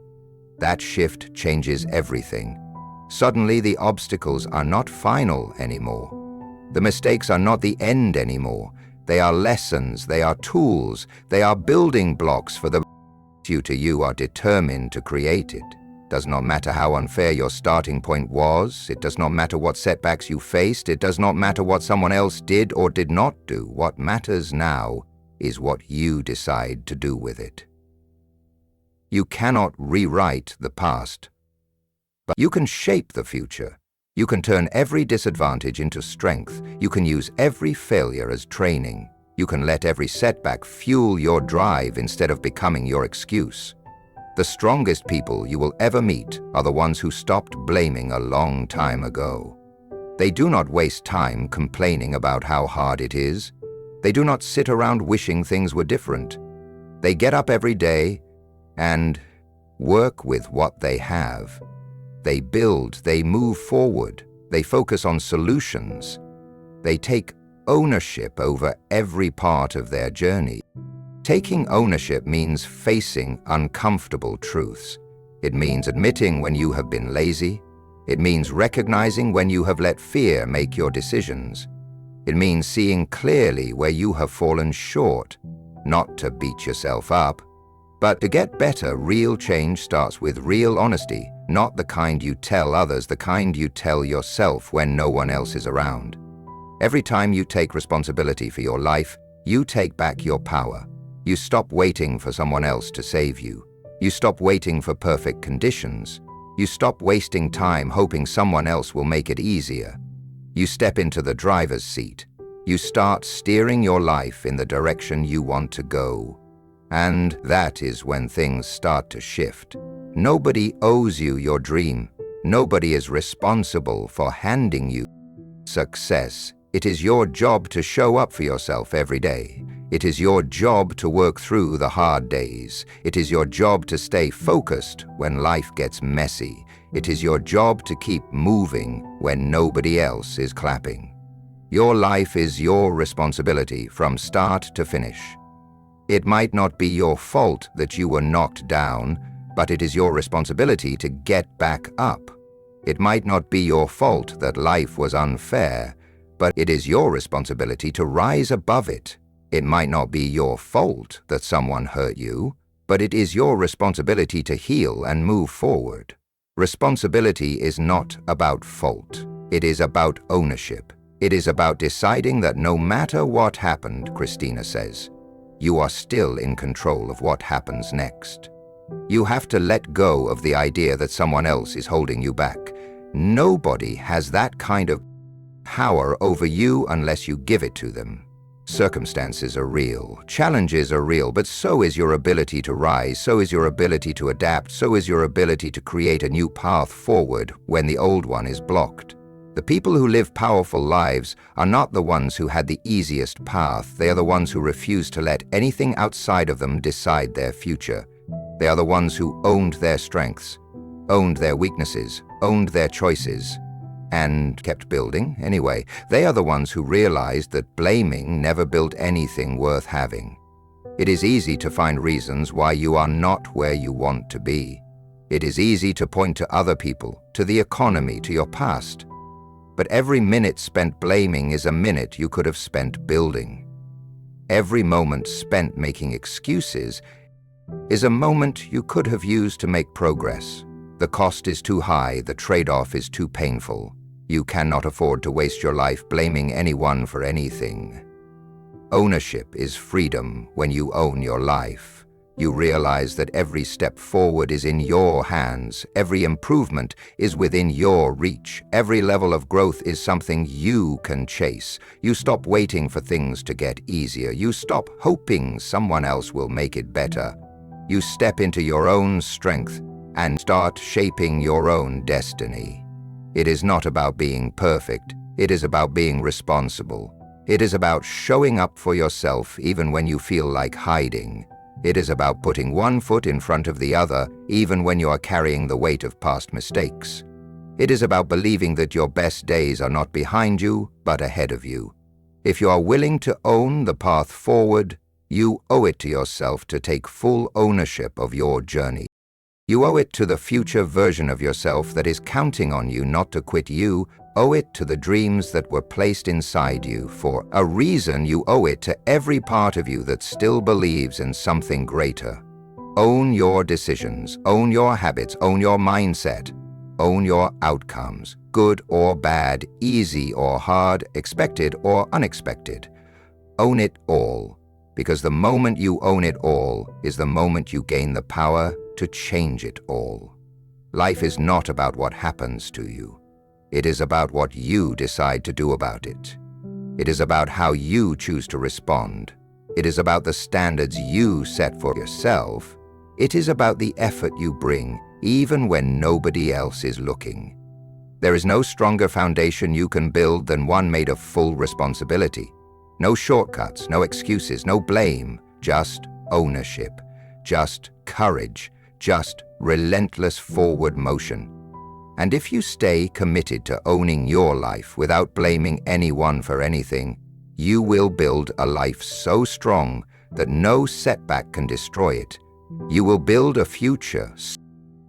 That shift changes everything. Suddenly, the obstacles are not final anymore. The mistakes are not the end anymore. They are lessons, they are tools, they are building blocks for the you are determined to create it. Does not matter how unfair your starting point was. It does not matter what setbacks you faced. It does not matter what someone else did or did not do. What matters now is what you decide to do with it. You cannot rewrite the past, but you can shape the future. You can turn every disadvantage into strength. You can use every failure as training. You can let every setback fuel your drive instead of becoming your excuse. The strongest people you will ever meet are the ones who stopped blaming a long time ago. They do not waste time complaining about how hard it is. They do not sit around wishing things were different. They get up every day and work with what they have. They build, they move forward, they focus on solutions. They take ownership over every part of their journey. Taking ownership means facing uncomfortable truths. It means admitting when you have been lazy. It means recognizing when you have let fear make your decisions. It means seeing clearly where you have fallen short, not to beat yourself up, but to get better. Real change starts with real honesty, not the kind you tell others, the kind you tell yourself when no one else is around. Every time you take responsibility for your life, you take back your power. You stop waiting for someone else to save you. You stop waiting for perfect conditions. You stop wasting time hoping someone else will make it easier. You step into the driver's seat. You start steering your life in the direction you want to go. And that is when things start to shift. Nobody owes you your dream. Nobody is responsible for handing you success. It is your job to show up for yourself every day. It is your job to work through the hard days. It is your job to stay focused when life gets messy. It is your job to keep moving when nobody else is clapping. Your life is your responsibility from start to finish. It might not be your fault that you were knocked down, but it is your responsibility to get back up. It might not be your fault that life was unfair, but it is your responsibility to rise above it. It might not be your fault that someone hurt you, but it is your responsibility to heal and move forward. Responsibility is not about fault. It is about ownership. It is about deciding that no matter what happened, Christina says, you are still in control of what happens next. You have to let go of the idea that someone else is holding you back. Nobody has that kind of power over you unless you give it to them. Circumstances are real, challenges are real, but so is your ability to rise, so is your ability to adapt, so is your ability to create a new path forward when the old one is blocked. The people who live powerful lives are not the ones who had the easiest path. They are the ones who refuse to let anything outside of them decide their future. They are the ones who owned their strengths, owned their weaknesses, owned their choices, and kept building anyway. They are the ones who realized that blaming never built anything worth having. It is easy to find reasons why you are not where you want to be. It is easy to point to other people, to the economy, to your past. But every minute spent blaming is a minute you could have spent building. Every moment spent making excuses is a moment you could have used to make progress. The cost is too high, the trade-off is too painful. You cannot afford to waste your life blaming anyone for anything. Ownership is freedom when you own your life. You realize that every step forward is in your hands. Every improvement is within your reach. Every level of growth is something you can chase. You stop waiting for things to get easier. You stop hoping someone else will make it better. You step into your own strength and start shaping your own destiny. It is not about being perfect. It is about being responsible. It is about showing up for yourself even when you feel like hiding. It is about putting one foot in front of the other even when you are carrying the weight of past mistakes. It is about believing that your best days are not behind you, but ahead of you. If you are willing to own the path forward, You owe it to yourself to take full ownership of your journey. You owe it to the future version of yourself that is counting on you not to quit. You owe it to the dreams that were placed inside you for a reason. You owe it to every part of you that still believes in something greater. Own your decisions, own your habits, own your mindset, own your outcomes, good or bad, easy or hard, expected or unexpected. Own it all, because the moment you own it all is the moment you gain the power to change it all. Life is not about what happens to you. It is about what you decide to do about it. It is about how you choose to respond. It is about the standards you set for yourself. It is about the effort you bring, even when nobody else is looking. There is no stronger foundation you can build than one made of full responsibility. No shortcuts, no excuses, no blame, just ownership, just courage, just relentless forward motion. And if you stay committed to owning your life without blaming anyone for anything, you will build a life so strong that no setback can destroy it. You will build a future so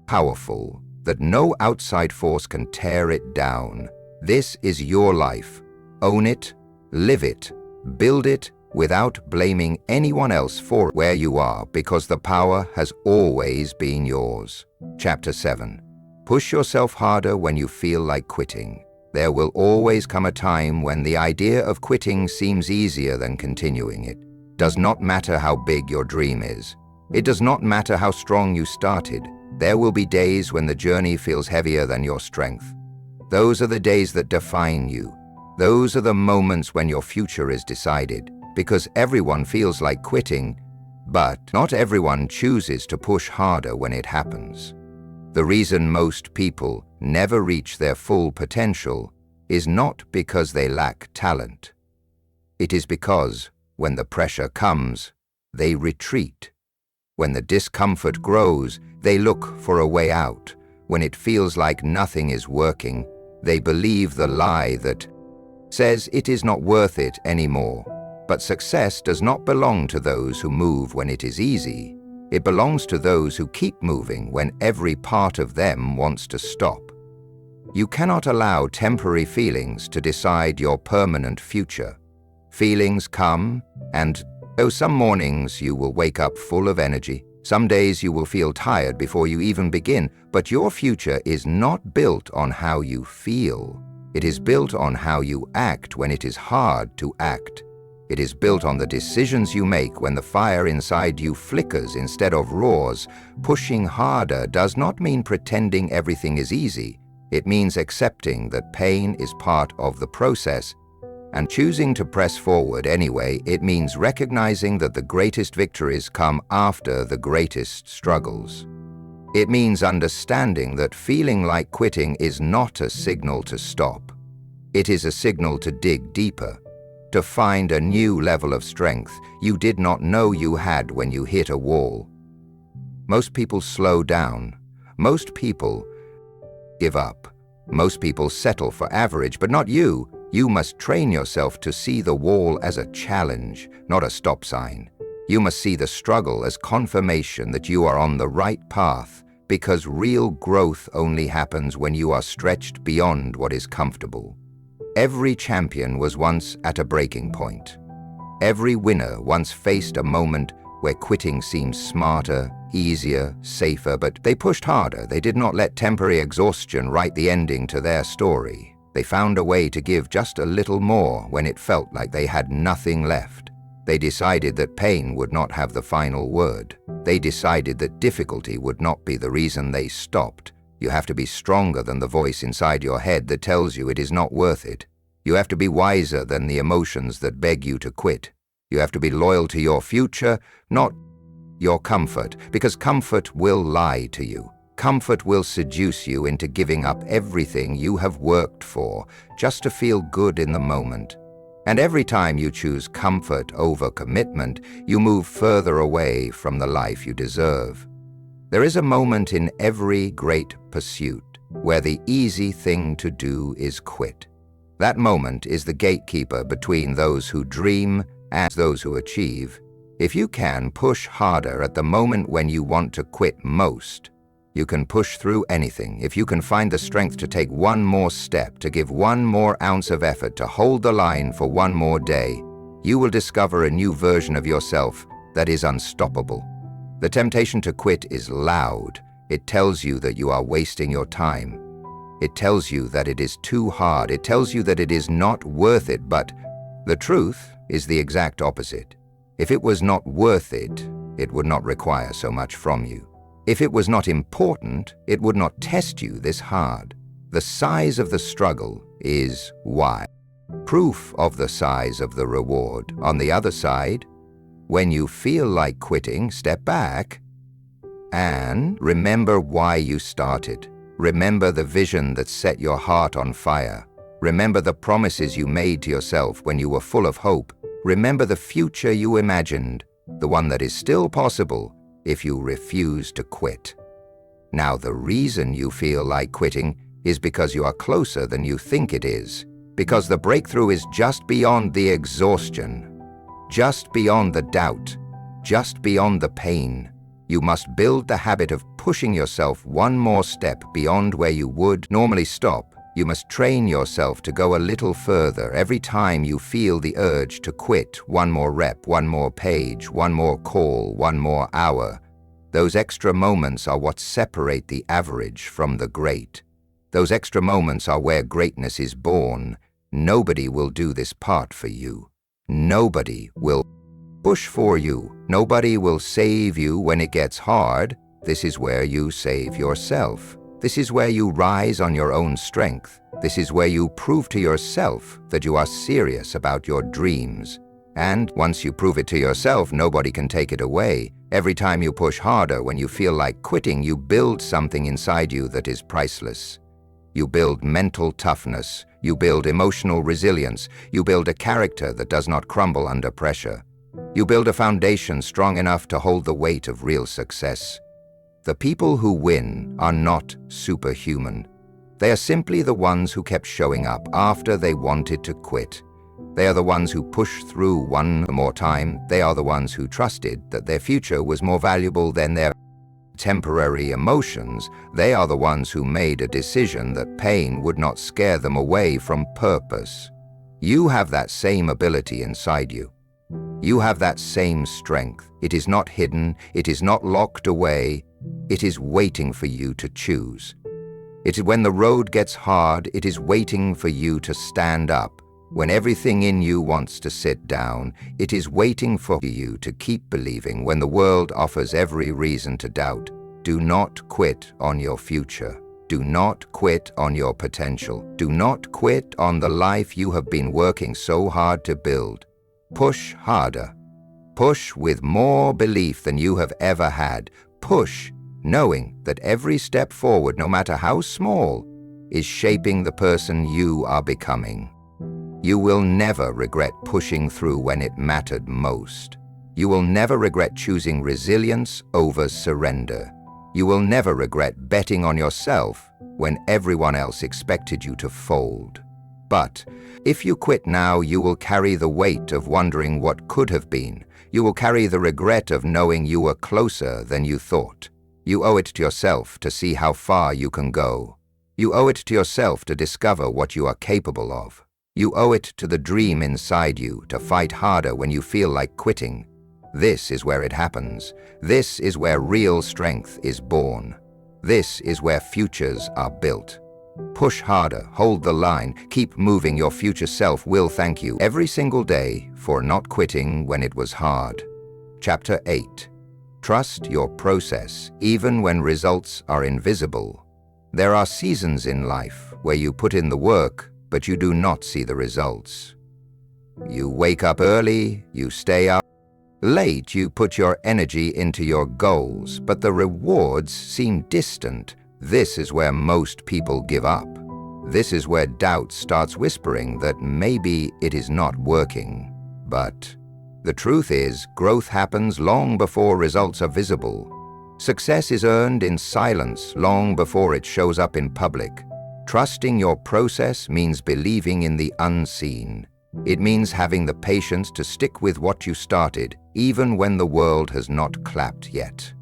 powerful that no outside force can tear it down. This is your life. Own it, live it, build it without blaming anyone else for where you are, because the power has always been yours. Chapter 7. Push yourself harder when you feel like quitting. There will always come a time when the idea of quitting seems easier than continuing. It does not matter how big your dream is. It does not matter how strong you started. There will be days when the journey feels heavier than your strength. Those are the days that define you. Those are the moments when your future is decided, because everyone feels like quitting, but not everyone chooses to push harder when it happens. The reason most people never reach their full potential is not because they lack talent. It is because, when the pressure comes, they retreat. When the discomfort grows, they look for a way out. When it feels like nothing is working, they believe the lie that says it is not worth it anymore. But success does not belong to those who move when it is easy. It belongs to those who keep moving when every part of them wants to stop. You cannot allow temporary feelings to decide your permanent future. Feelings come, and though some mornings you will wake up full of energy, some days you will feel tired before you even begin, but your future is not built on how you feel. It is built on how you act when it is hard to act. It is built on the decisions you make when the fire inside you flickers instead of roars. Pushing harder does not mean pretending everything is easy. It means accepting that pain is part of the process, and choosing to press forward anyway. It means recognizing that the greatest victories come after the greatest struggles. It means understanding that feeling like quitting is not a signal to stop. It is a signal to dig deeper, to find a new level of strength you did not know you had when you hit a wall. Most people slow down. Most people give up. Most people settle for average, but not you. You must train yourself to see the wall as a challenge, not a stop sign. You must see the struggle as confirmation that you are on the right path, because real growth only happens when you are stretched beyond what is comfortable. Every champion was once at a breaking point. Every winner once faced a moment where quitting seemed smarter, easier, safer, but they pushed harder. They did not let temporary exhaustion write the ending to their story. They found a way to give just a little more when it felt like they had nothing left. They decided that pain would not have the final word. They decided that difficulty would not be the reason they stopped. You have to be stronger than the voice inside your head that tells you it is not worth it. You have to be wiser than the emotions that beg you to quit. You have to be loyal to your future, not your comfort, because comfort will lie to you. Comfort will seduce you into giving up everything you have worked for just to feel good in the moment. And every time you choose comfort over commitment, you move further away from the life you deserve. There is a moment in every great pursuit where the easy thing to do is quit. That moment is the gatekeeper between those who dream and those who achieve. If you can push harder at the moment when you want to quit most, you can push through anything. If you can find the strength to take one more step, to give one more ounce of effort, to hold the line for one more day, you will discover a new version of yourself that is unstoppable. The temptation to quit is loud. It tells you that you are wasting your time. It tells you that it is too hard. It tells you that it is not worth it, but the truth is the exact opposite. If it was not worth it, it would not require so much from you. If it was not important, it would not test you this hard. The size of the struggle is why. Proof of the size of the reward. On the other side, when you feel like quitting, step back and remember why you started. Remember the vision that set your heart on fire. Remember the promises you made to yourself when you were full of hope. Remember the future you imagined, the one that is still possible if you refuse to quit. Now, the reason you feel like quitting is because you are closer than you think it is, because the breakthrough is just beyond the exhaustion, just beyond the doubt, just beyond the pain. You must build the habit of pushing yourself one more step beyond where you would normally stop. You must train yourself to go a little further every time you feel the urge to quit. One more rep, one more page, one more call, one more hour. Those extra moments are what separate the average from the great. Those extra moments are where greatness is born. Nobody will do this part for you. Nobody will push for you. Nobody will save you when it gets hard. This is where you save yourself. This is where you rise on your own strength. This is where you prove to yourself that you are serious about your dreams. And once you prove it to yourself, nobody can take it away. Every time you push harder when you feel like quitting, you build something inside you that is priceless. You build mental toughness. You build emotional resilience. You build a character that does not crumble under pressure. You build a foundation strong enough to hold the weight of real success. The people who win are not superhuman. They are simply the ones who kept showing up after they wanted to quit. They are the ones who pushed through one more time. They are the ones who trusted that their future was more valuable than their temporary emotions. They are the ones who made a decision that pain would not scare them away from purpose. You have that same ability inside you. You have that same strength. It is not hidden. It is not locked away. It is waiting for you to choose. It is when the road gets hard, it is waiting for you to stand up. When everything in you wants to sit down, it is waiting for you to keep believing when the world offers every reason to doubt. Do not quit on your future. Do not quit on your potential. Do not quit on the life you have been working so hard to build. Push harder. Push with more belief than you have ever had. Push, knowing that every step forward, no matter how small, is shaping the person you are becoming. You will never regret pushing through when it mattered most. You will never regret choosing resilience over surrender. You will never regret betting on yourself when everyone else expected you to fold. But if you quit now, you will carry the weight of wondering what could have been. You will carry the regret of knowing you were closer than you thought. You owe it to yourself to see how far you can go. You owe it to yourself to discover what you are capable of. You owe it to the dream inside you to fight harder when you feel like quitting. This is where it happens. This is where real strength is born. This is where futures are built. Push harder, hold the line, keep moving. Your future self will thank you every single day for not quitting when it was hard. Chapter 8. Trust your process, even when results are invisible. There are seasons in life where you put in the work, but you do not see the results. You wake up early, you stay up late, you put your energy into your goals, but the rewards seem distant. This is where most people give up. This is where doubt starts whispering that maybe it is not working. But the truth is, growth happens long before results are visible. Success is earned in silence long before it shows up in public. Trusting your process means believing in the unseen. It means having the patience to stick with what you started, even when the world has not clapped yet.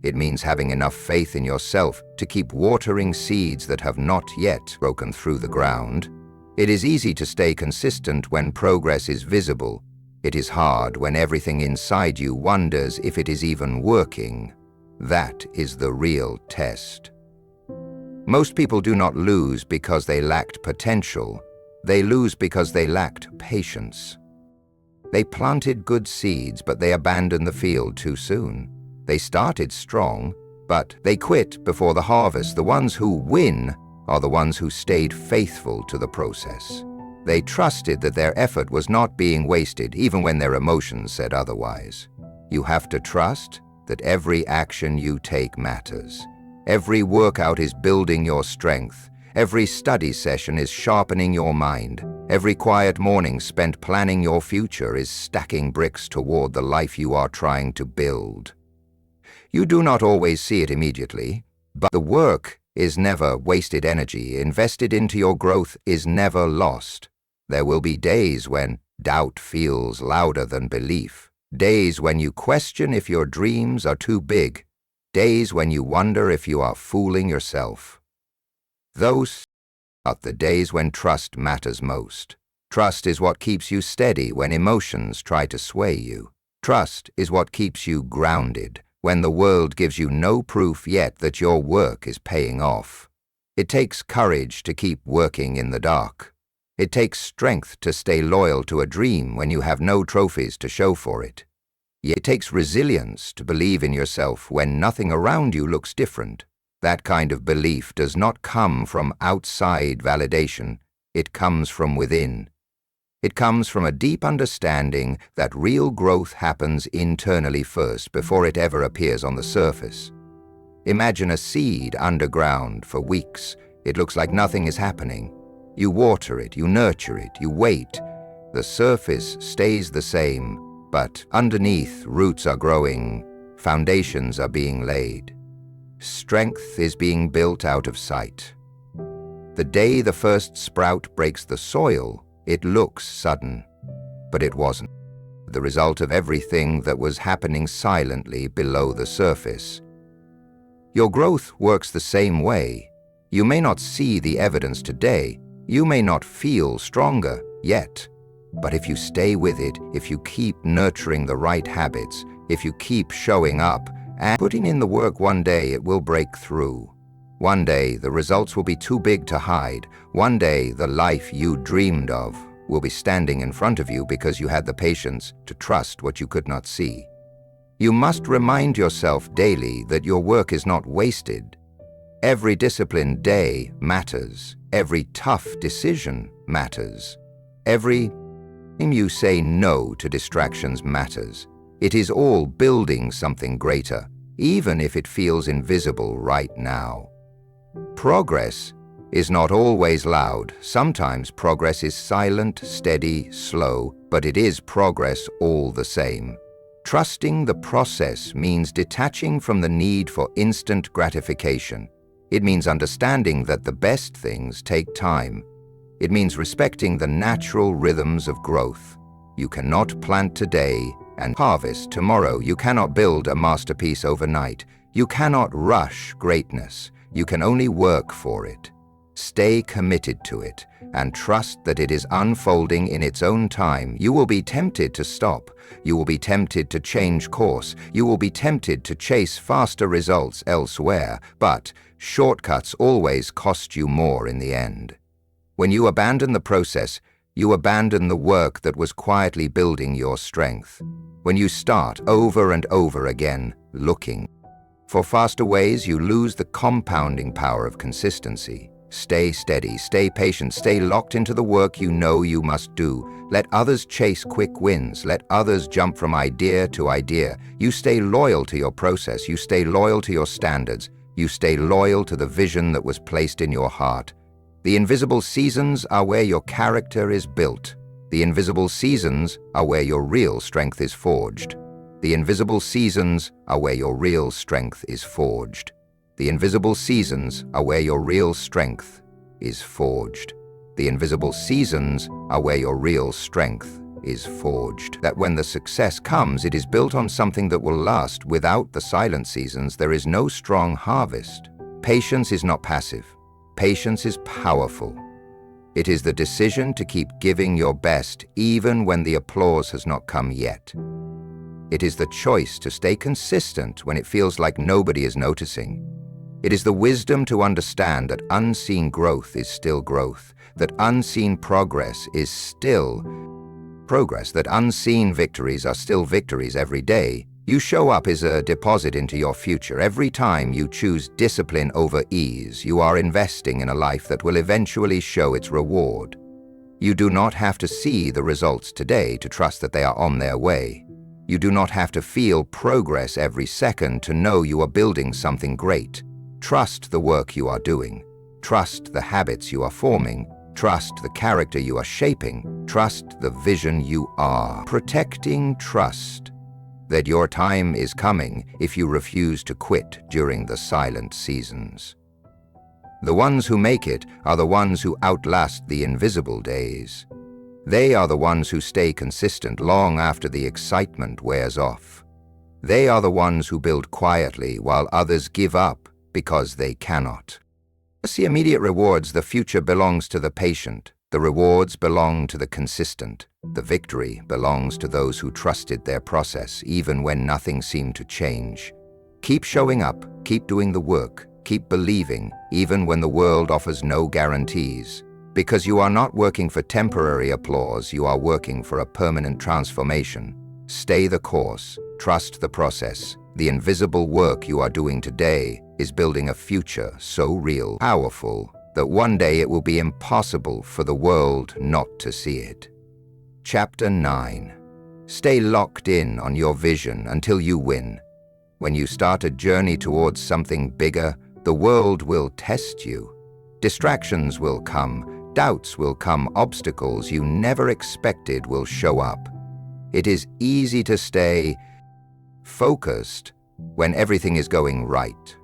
It means having enough faith in yourself to keep watering seeds that have not yet broken through the ground. It is easy to stay consistent when progress is visible. It is hard when everything inside you wonders if it is even working. That is the real test. Most people do not lose because they lacked potential. They lose because they lacked patience. They planted good seeds, but they abandoned the field too soon. They started strong, but they quit before the harvest. The ones who win are the ones who stayed faithful to the process. They trusted that their effort was not being wasted, even when their emotions said otherwise. You have to trust that every action you take matters. Every workout is building your strength. Every study session is sharpening your mind. Every quiet morning spent planning your future is stacking bricks toward the life you are trying to build. You do not always see it immediately, but the work is never wasted energy. Invested into your growth is never lost. There will be days when doubt feels louder than belief. Days when you question if your dreams are too big. Days when you wonder if you are fooling yourself. Those are the days when trust matters most. Trust is what keeps you steady when emotions try to sway you. Trust is what keeps you grounded when the world gives you no proof yet that your work is paying off. It takes courage to keep working in the dark. It takes strength to stay loyal to a dream when you have no trophies to show for it. Yet it takes resilience to believe in yourself when nothing around you looks different. That kind of belief does not come from outside validation. It comes from within. It comes from a deep understanding that real growth happens internally first before it ever appears on the surface. Imagine a seed underground for weeks. It looks like nothing is happening. You water it, you nurture it, you wait. The surface stays the same, but underneath roots are growing, foundations are being laid. Strength is being built out of sight. The day the first sprout breaks the soil, it looks sudden, but it wasn't. The result of everything that was happening silently below the surface. Your growth works the same way. You may not see the evidence today. You may not feel stronger yet. But if you stay with it, if you keep nurturing the right habits, if you keep showing up and putting in the work, one day it will break through. One day the results will be too big to hide. One day the life you dreamed of will be standing in front of you because you had the patience to trust what you could not see. You must remind yourself daily that your work is not wasted. Every disciplined day matters. Every tough decision matters. Every time you say no to distractions matters. It is all building something greater, even if it feels invisible right now. Progress is not always loud. Sometimes progress is silent, steady, slow, but it is progress all the same. Trusting the process means detaching from the need for instant gratification. It means understanding that the best things take time. It means respecting the natural rhythms of growth. You cannot plant today and harvest tomorrow. You cannot build a masterpiece overnight. You cannot rush greatness. You can only work for it. Stay committed to it and trust that it is unfolding in its own time. You will be tempted to stop. You will be tempted to change course. You will be tempted to chase faster results elsewhere, but shortcuts always cost you more in the end. When you abandon the process, you abandon the work that was quietly building your strength. When you start over and over again, looking for faster ways, you lose the compounding power of consistency. Stay steady, stay patient, stay locked into the work you know you must do. Let others chase quick wins. Let others jump from idea to idea. You stay loyal to your process. You stay loyal to your standards. You stay loyal to the vision that was placed in your heart. The invisible seasons are where your character is built. The invisible seasons are where your real strength is forged. The invisible seasons are where your real strength is forged. The invisible seasons are where your real strength is forged. The invisible seasons are where your real strength is forged. That when the success comes, it is built on something that will last. Without the silent seasons, there is no strong harvest. Patience is not passive. Patience is powerful. It is the decision to keep giving your best even when the applause has not come yet. It is the choice to stay consistent when it feels like nobody is noticing. It is the wisdom to understand that unseen growth is still growth, that unseen progress is still progress, that unseen victories are still victories every day. You show up as a deposit into your future. Every time you choose discipline over ease, you are investing in a life that will eventually show its reward. You do not have to see the results today to trust that they are on their way. You do not have to feel progress every second to know you are building something great. Trust the work you are doing. Trust the habits you are forming. Trust the character you are shaping. Trust the vision you are protecting. Trust that your time is coming if you refuse to quit during the silent seasons. The ones who make it are the ones who outlast the invisible days. They are the ones who stay consistent long after the excitement wears off. They are the ones who build quietly while others give up because they cannot. See immediate rewards. The future belongs to the patient. The rewards belong to the consistent. The victory belongs to those who trusted their process even when nothing seemed to change. Keep showing up, keep doing the work, keep believing even when the world offers no guarantees. Because you are not working for temporary applause, you are working for a permanent transformation. Stay the course, trust the process. The invisible work you are doing today is building a future so real, powerful, that one day it will be impossible for the world not to see it. Chapter 9. Stay locked in on your vision until you win. When you start a journey towards something bigger, the world will test you. Distractions will come, doubts will come, obstacles you never expected will show up. It is easy to stay focused when everything is going right.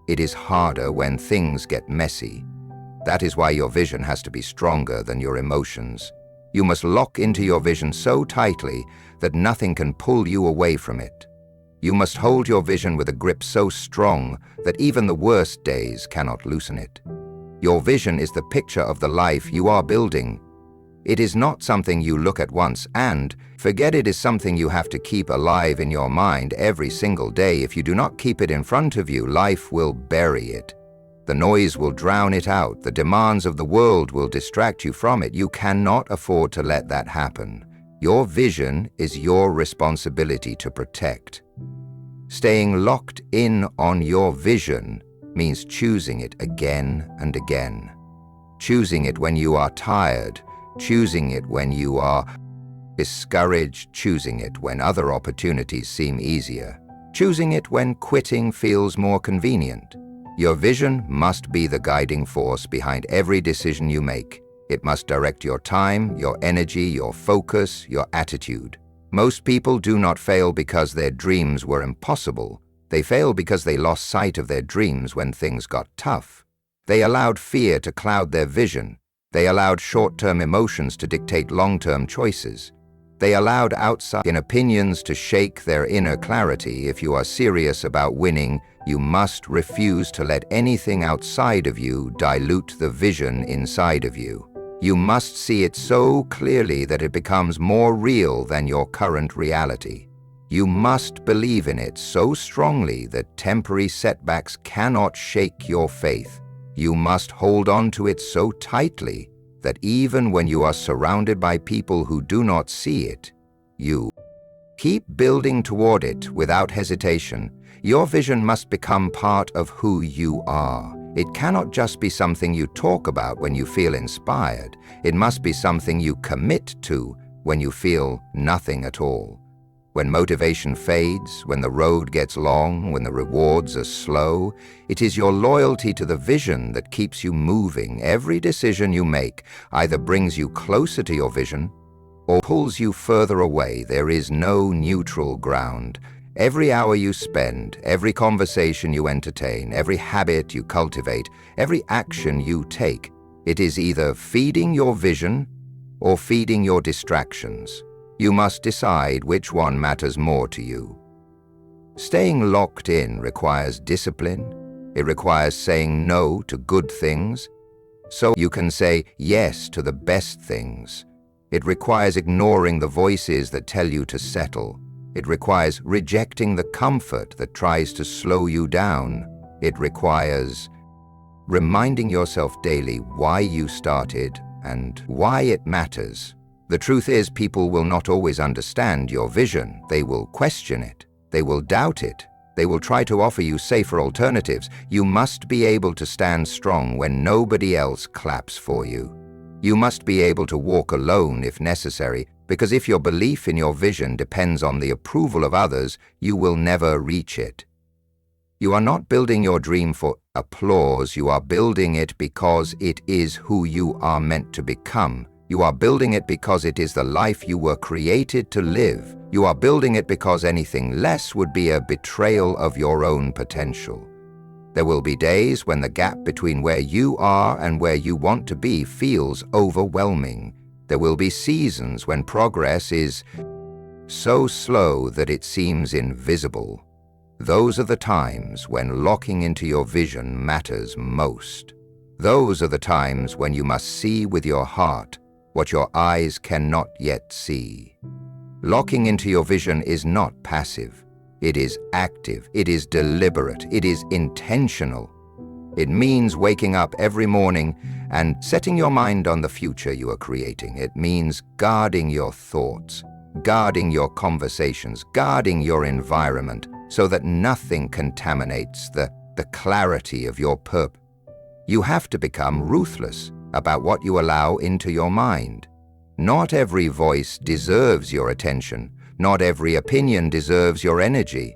It is harder when things get messy. That is why your vision has to be stronger than your emotions. You must lock into your vision so tightly that nothing can pull you away from it. You must hold your vision with a grip so strong that even the worst days cannot loosen it. Your vision is the picture of the life you are building. It is not something you look at once and forget. It is something you have to keep alive in your mind every single day. If you do not keep it in front of you, life will bury it. The noise will drown it out. The demands of the world will distract you from it. You cannot afford to let that happen. Your vision is your responsibility to protect. Staying locked in on your vision means choosing it again and again. Choosing it when you are tired, choosing it when you are discouraged, choosing it when other opportunities seem easier, choosing it when quitting feels more convenient. Your vision must be the guiding force behind every decision you make. It must direct your time, your energy, your focus, your attitude. Most people do not fail because their dreams were impossible. They fail because they lost sight of their dreams when things got tough. They allowed fear to cloud their vision. They allowed short-term emotions to dictate long-term choices. They allowed outside opinions to shake their inner clarity. If you are serious about winning, you must refuse to let anything outside of you dilute the vision inside of you. You must see it so clearly that it becomes more real than your current reality. You must believe in it so strongly that temporary setbacks cannot shake your faith. You must hold on to it so tightly that even when you are surrounded by people who do not see it, you keep building toward it without hesitation. Your vision must become part of who you are. It cannot just be something you talk about when you feel inspired. It must be something you commit to when you feel nothing at all. When motivation fades, when the road gets long, when the rewards are slow, it is your loyalty to the vision that keeps you moving. Every decision you make either brings you closer to your vision or pulls you further away. There is no neutral ground. Every hour you spend, every conversation you entertain, every habit you cultivate, every action you take, it is either feeding your vision or feeding your distractions. You must decide which one matters more to you. Staying locked in requires discipline. It requires saying no to good things, so you can say yes to the best things. It requires ignoring the voices that tell you to settle. It requires rejecting the comfort that tries to slow you down. It requires reminding yourself daily why you started and why it matters. The truth is, people will not always understand your vision. They will question it. They will doubt it. They will try to offer you safer alternatives. You must be able to stand strong when nobody else claps for you. You must be able to walk alone if necessary, because if your belief in your vision depends on the approval of others, you will never reach it. You are not building your dream for applause. You are building it because it is who you are meant to become. You are building it because it is the life you were created to live. You are building it because anything less would be a betrayal of your own potential. There will be days when the gap between where you are and where you want to be feels overwhelming. There will be seasons when progress is so slow that it seems invisible. Those are the times when locking into your vision matters most. Those are the times when you must see with your heart what your eyes cannot yet see. Locking into your vision is not passive. It is active. It is deliberate. It is intentional. It means waking up every morning and setting your mind on the future you are creating. It means guarding your thoughts, guarding your conversations, guarding your environment so that nothing contaminates the clarity of your purpose. You have to become ruthless about what you allow into your mind. Not every voice deserves your attention. Not every opinion deserves your energy.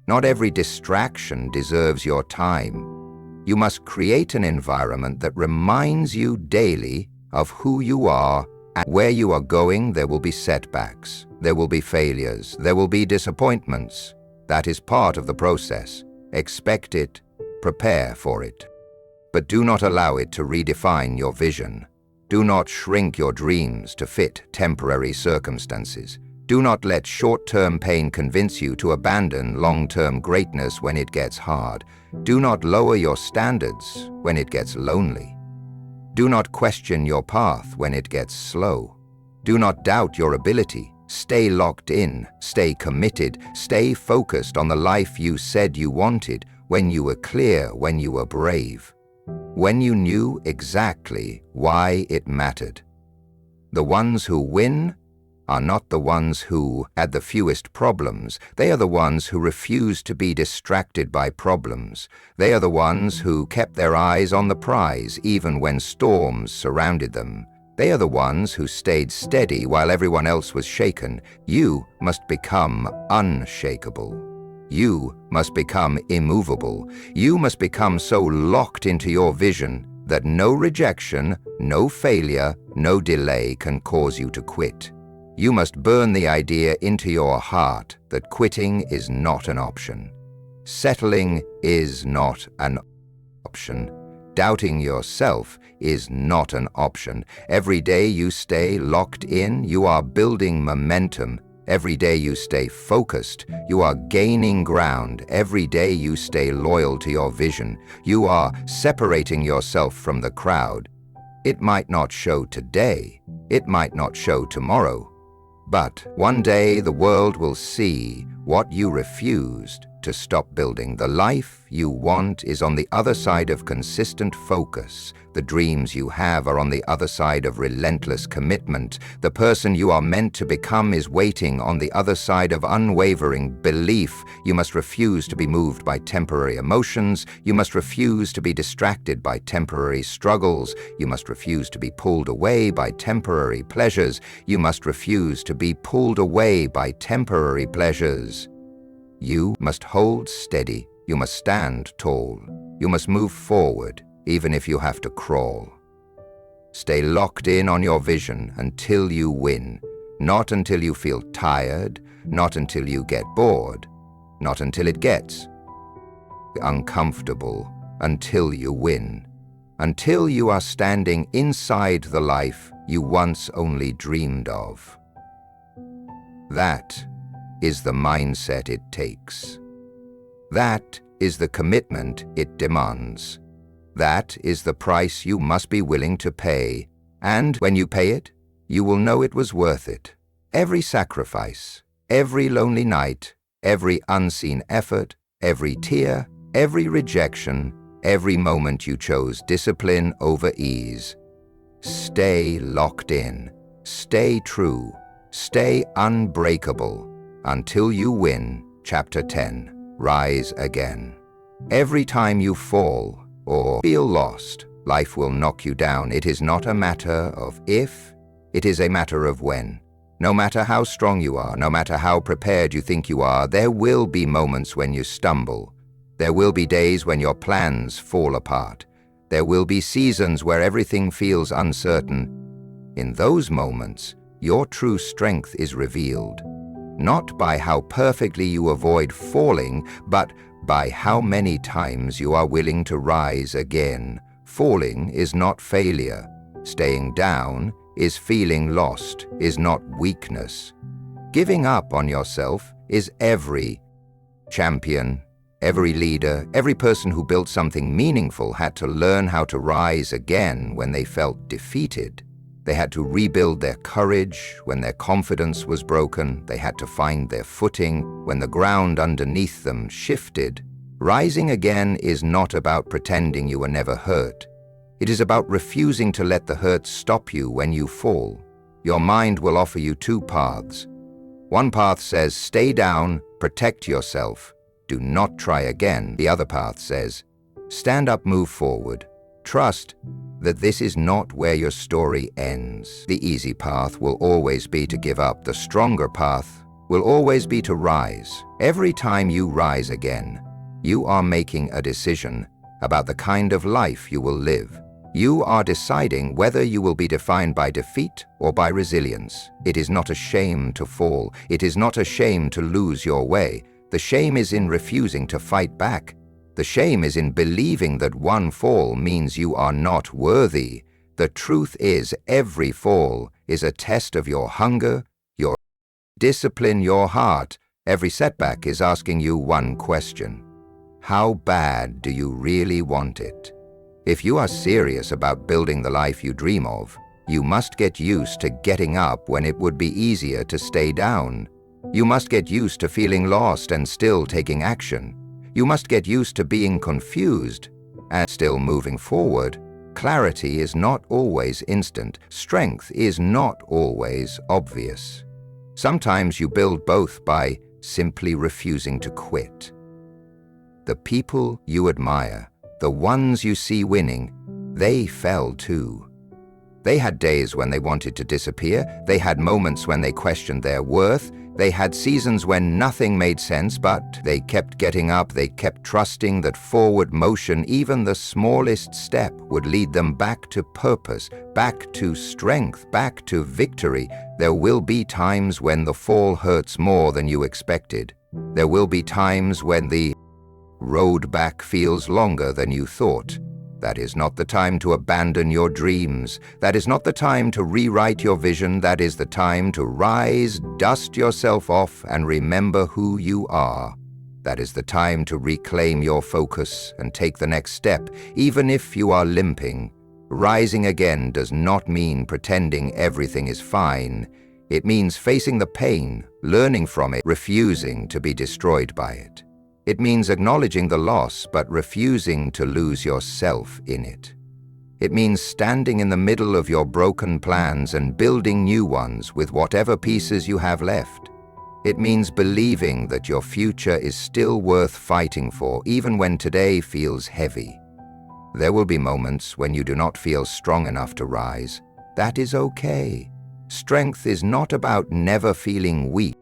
Not every distraction deserves your time. You must create an environment that reminds you daily of who you are and where you are going. There will be setbacks. There will be failures. There will be disappointments. That is part of the process. Expect it. Prepare for it. But do not allow it to redefine your vision. Do not shrink your dreams to fit temporary circumstances. Do not let short-term pain convince you to abandon long-term greatness when it gets hard. Do not lower your standards when it gets lonely. Do not question your path when it gets slow. Do not doubt your ability. Stay locked in, stay committed, stay focused on the life you said you wanted, when you were clear, when you were brave, when you knew exactly why it mattered. The ones who win are not the ones who had the fewest problems. They are the ones who refused to be distracted by problems. They are the ones who kept their eyes on the prize even when storms surrounded them. They are the ones who stayed steady while everyone else was shaken. You must become unshakable. You must become immovable. You must become so locked into your vision that no rejection, no failure, no delay can cause you to quit. You must burn the idea into your heart that quitting is not an option. Settling is not an option. Doubting yourself is not an option. Every day you stay locked in, you are building momentum. Every day you stay focused, you are gaining ground. Every day you stay loyal to your vision, you are separating yourself from the crowd. It might not show today, it might not show tomorrow, but one day the world will see what you refused to stop building. The life you want is on the other side of consistent focus. The dreams you have are on the other side of relentless commitment. The person you are meant to become is waiting on the other side of unwavering belief. You must refuse to be moved by temporary emotions. You must refuse to be distracted by temporary struggles. You must refuse to be pulled away by temporary pleasures. You must refuse to be pulled away by temporary pleasures. You must hold steady. You must stand tall. You must move forward, even if you have to crawl. Stay locked in on your vision until you win, not until you feel tired, not until you get bored, not until it gets uncomfortable, until you win, until you are standing inside the life you once only dreamed of. That is the mindset it takes. That is the commitment it demands. That is the price you must be willing to pay, and when you pay it, you will know it was worth it. Every sacrifice, every lonely night, every unseen effort, every tear, every rejection, every moment you chose discipline over ease. Stay locked in, stay true, stay unbreakable, until you win. Chapter 10. Rise again. Every time you fall or feel lost, life will knock you down. It is not a matter of if, it is a matter of when. No matter how strong you are, no matter how prepared you think you are, there will be moments when you stumble. There will be days when your plans fall apart. There will be seasons where everything feels uncertain. In those moments, your true strength is revealed, not by how perfectly you avoid falling, but by how many times you are willing to rise again. Falling is not failure. Staying down is feeling lost, is not weakness. Giving up on yourself is every champion, every leader, every person who built something meaningful had to learn how to rise again when they felt defeated. They had to rebuild their courage when their confidence was broken. They had to find their footing when the ground underneath them shifted. Rising again is not about pretending you were never hurt. It is about refusing to let the hurt stop you when you fall. Your mind will offer you two paths. One path says, stay down, protect yourself, do not try again. The other path says, stand up, move forward. Trust that this is not where your story ends. The easy path will always be to give up. The stronger path will always be to rise. Every time you rise again, you are making a decision about the kind of life you will live. You are deciding whether you will be defined by defeat or by resilience. It is not a shame to fall. It is not a shame to lose your way. The shame is in refusing to fight back. The shame is in believing that one fall means you are not worthy. The truth is, every fall is a test of your hunger, your discipline, your heart. Every setback is asking you one question: how bad do you really want it? If you are serious about building the life you dream of, you must get used to getting up when it would be easier to stay down. You must get used to feeling lost and still taking action. You must get used to being confused and still moving forward. Clarity is not always instant. Strength is not always obvious. Sometimes you build both by simply refusing to quit. The people you admire, the ones you see winning, they fell too. They had days when they wanted to disappear. They had moments when they questioned their worth. They had seasons when nothing made sense, but they kept getting up. They kept trusting that forward motion, even the smallest step, would lead them back to purpose, back to strength, back to victory. There will be times when the fall hurts more than you expected. There will be times when the road back feels longer than you thought. That is not the time to abandon your dreams. That is not the time to rewrite your vision. That is the time to rise, dust yourself off, and remember who you are. That is the time to reclaim your focus and take the next step, even if you are limping. Rising again does not mean pretending everything is fine. It means facing the pain, learning from it, refusing to be destroyed by it. It means acknowledging the loss, but refusing to lose yourself in it. It means standing in the middle of your broken plans and building new ones with whatever pieces you have left. It means believing that your future is still worth fighting for, even when today feels heavy. There will be moments when you do not feel strong enough to rise. That is okay. Strength is not about never feeling weak.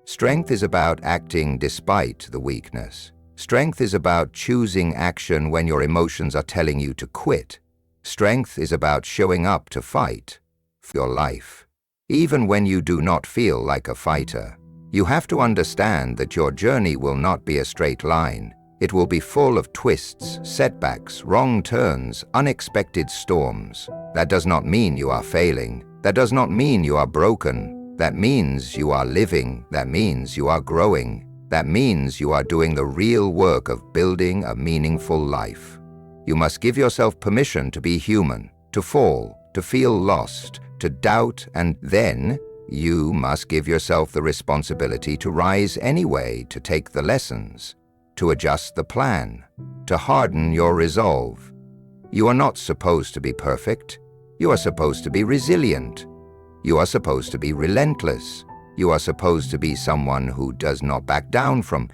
Strength is about acting despite the weakness. Strength is about choosing action when your emotions are telling you to quit. Strength is about showing up to fight for your life, even when you do not feel like a fighter. You have to understand that your journey will not be a straight line. It will be full of twists, setbacks, wrong turns, unexpected storms. That does not mean you are failing. That does not mean you are broken. That means you are living. That means you are growing. That means you are doing the real work of building a meaningful life. You must give yourself permission to be human, to fall, to feel lost, to doubt, and then you must give yourself the responsibility to rise anyway, to take the lessons, to adjust the plan, to harden your resolve. You are not supposed to be perfect. You are supposed to be resilient. You are supposed to be relentless. You are supposed to be someone who does not back down from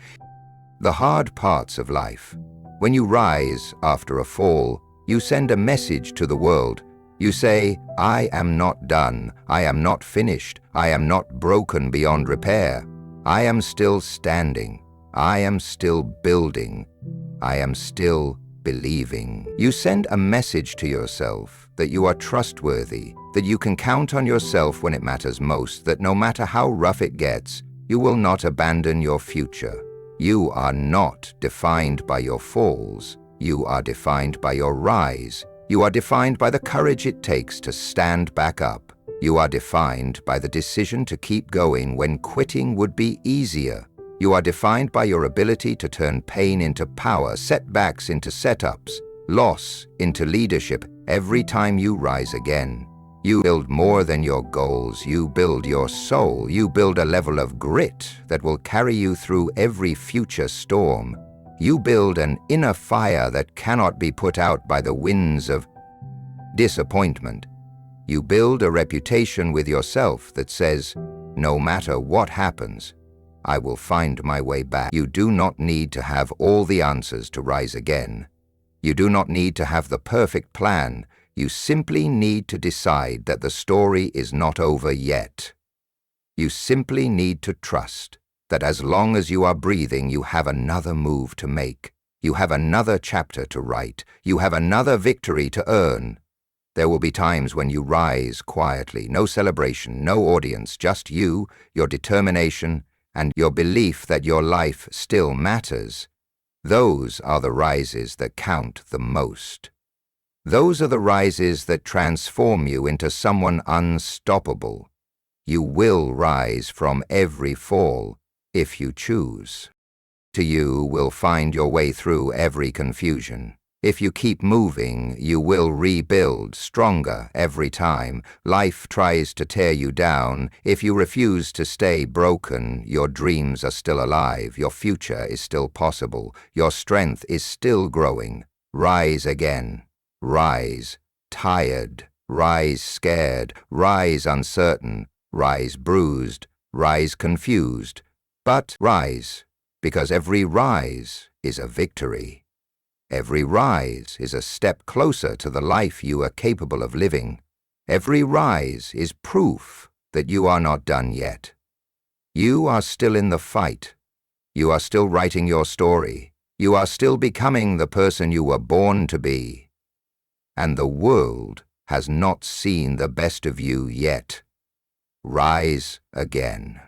the hard parts of life. When you rise after a fall, you send a message to the world. You say, I am not done. I am not finished. I am not broken beyond repair. I am still standing. I am still building. I am still believing. You send a message to yourself that you are trustworthy, that you can count on yourself when it matters most, that no matter how rough it gets, you will not abandon your future. You are not defined by your falls. You are defined by your rise. You are defined by the courage it takes to stand back up. You are defined by the decision to keep going when quitting would be easier. You are defined by your ability to turn pain into power, setbacks into setups, loss into leadership every time you rise again. You build more than your goals. You build your soul. You build a level of grit that will carry you through every future storm. You build an inner fire that cannot be put out by the winds of disappointment. You build a reputation with yourself that says, no matter what happens, I will find my way back. You do not need to have all the answers to rise again. You do not need to have the perfect plan. You simply need to decide that the story is not over yet. You simply need to trust that as long as you are breathing, you have another move to make. You have another chapter to write. You have another victory to earn. There will be times when you rise quietly, no celebration, no audience, just you, your determination, and your belief that your life still matters. Those are the rises that count the most. Those are the rises that transform you into someone unstoppable. You will rise from every fall if you choose. You will find your way through every confusion. If you keep moving, you will rebuild stronger every time life tries to tear you down. If you refuse to stay broken, your dreams are still alive, your future is still possible, your strength is still growing. Rise again. Rise tired. Rise scared. Rise uncertain. Rise bruised. Rise confused. But rise, because every rise is a victory. Every rise is a step closer to the life you are capable of living. Every rise is proof that you are not done yet. You are still in the fight. You are still writing your story. You are still becoming the person you were born to be. And the world has not seen the best of you yet. Rise again.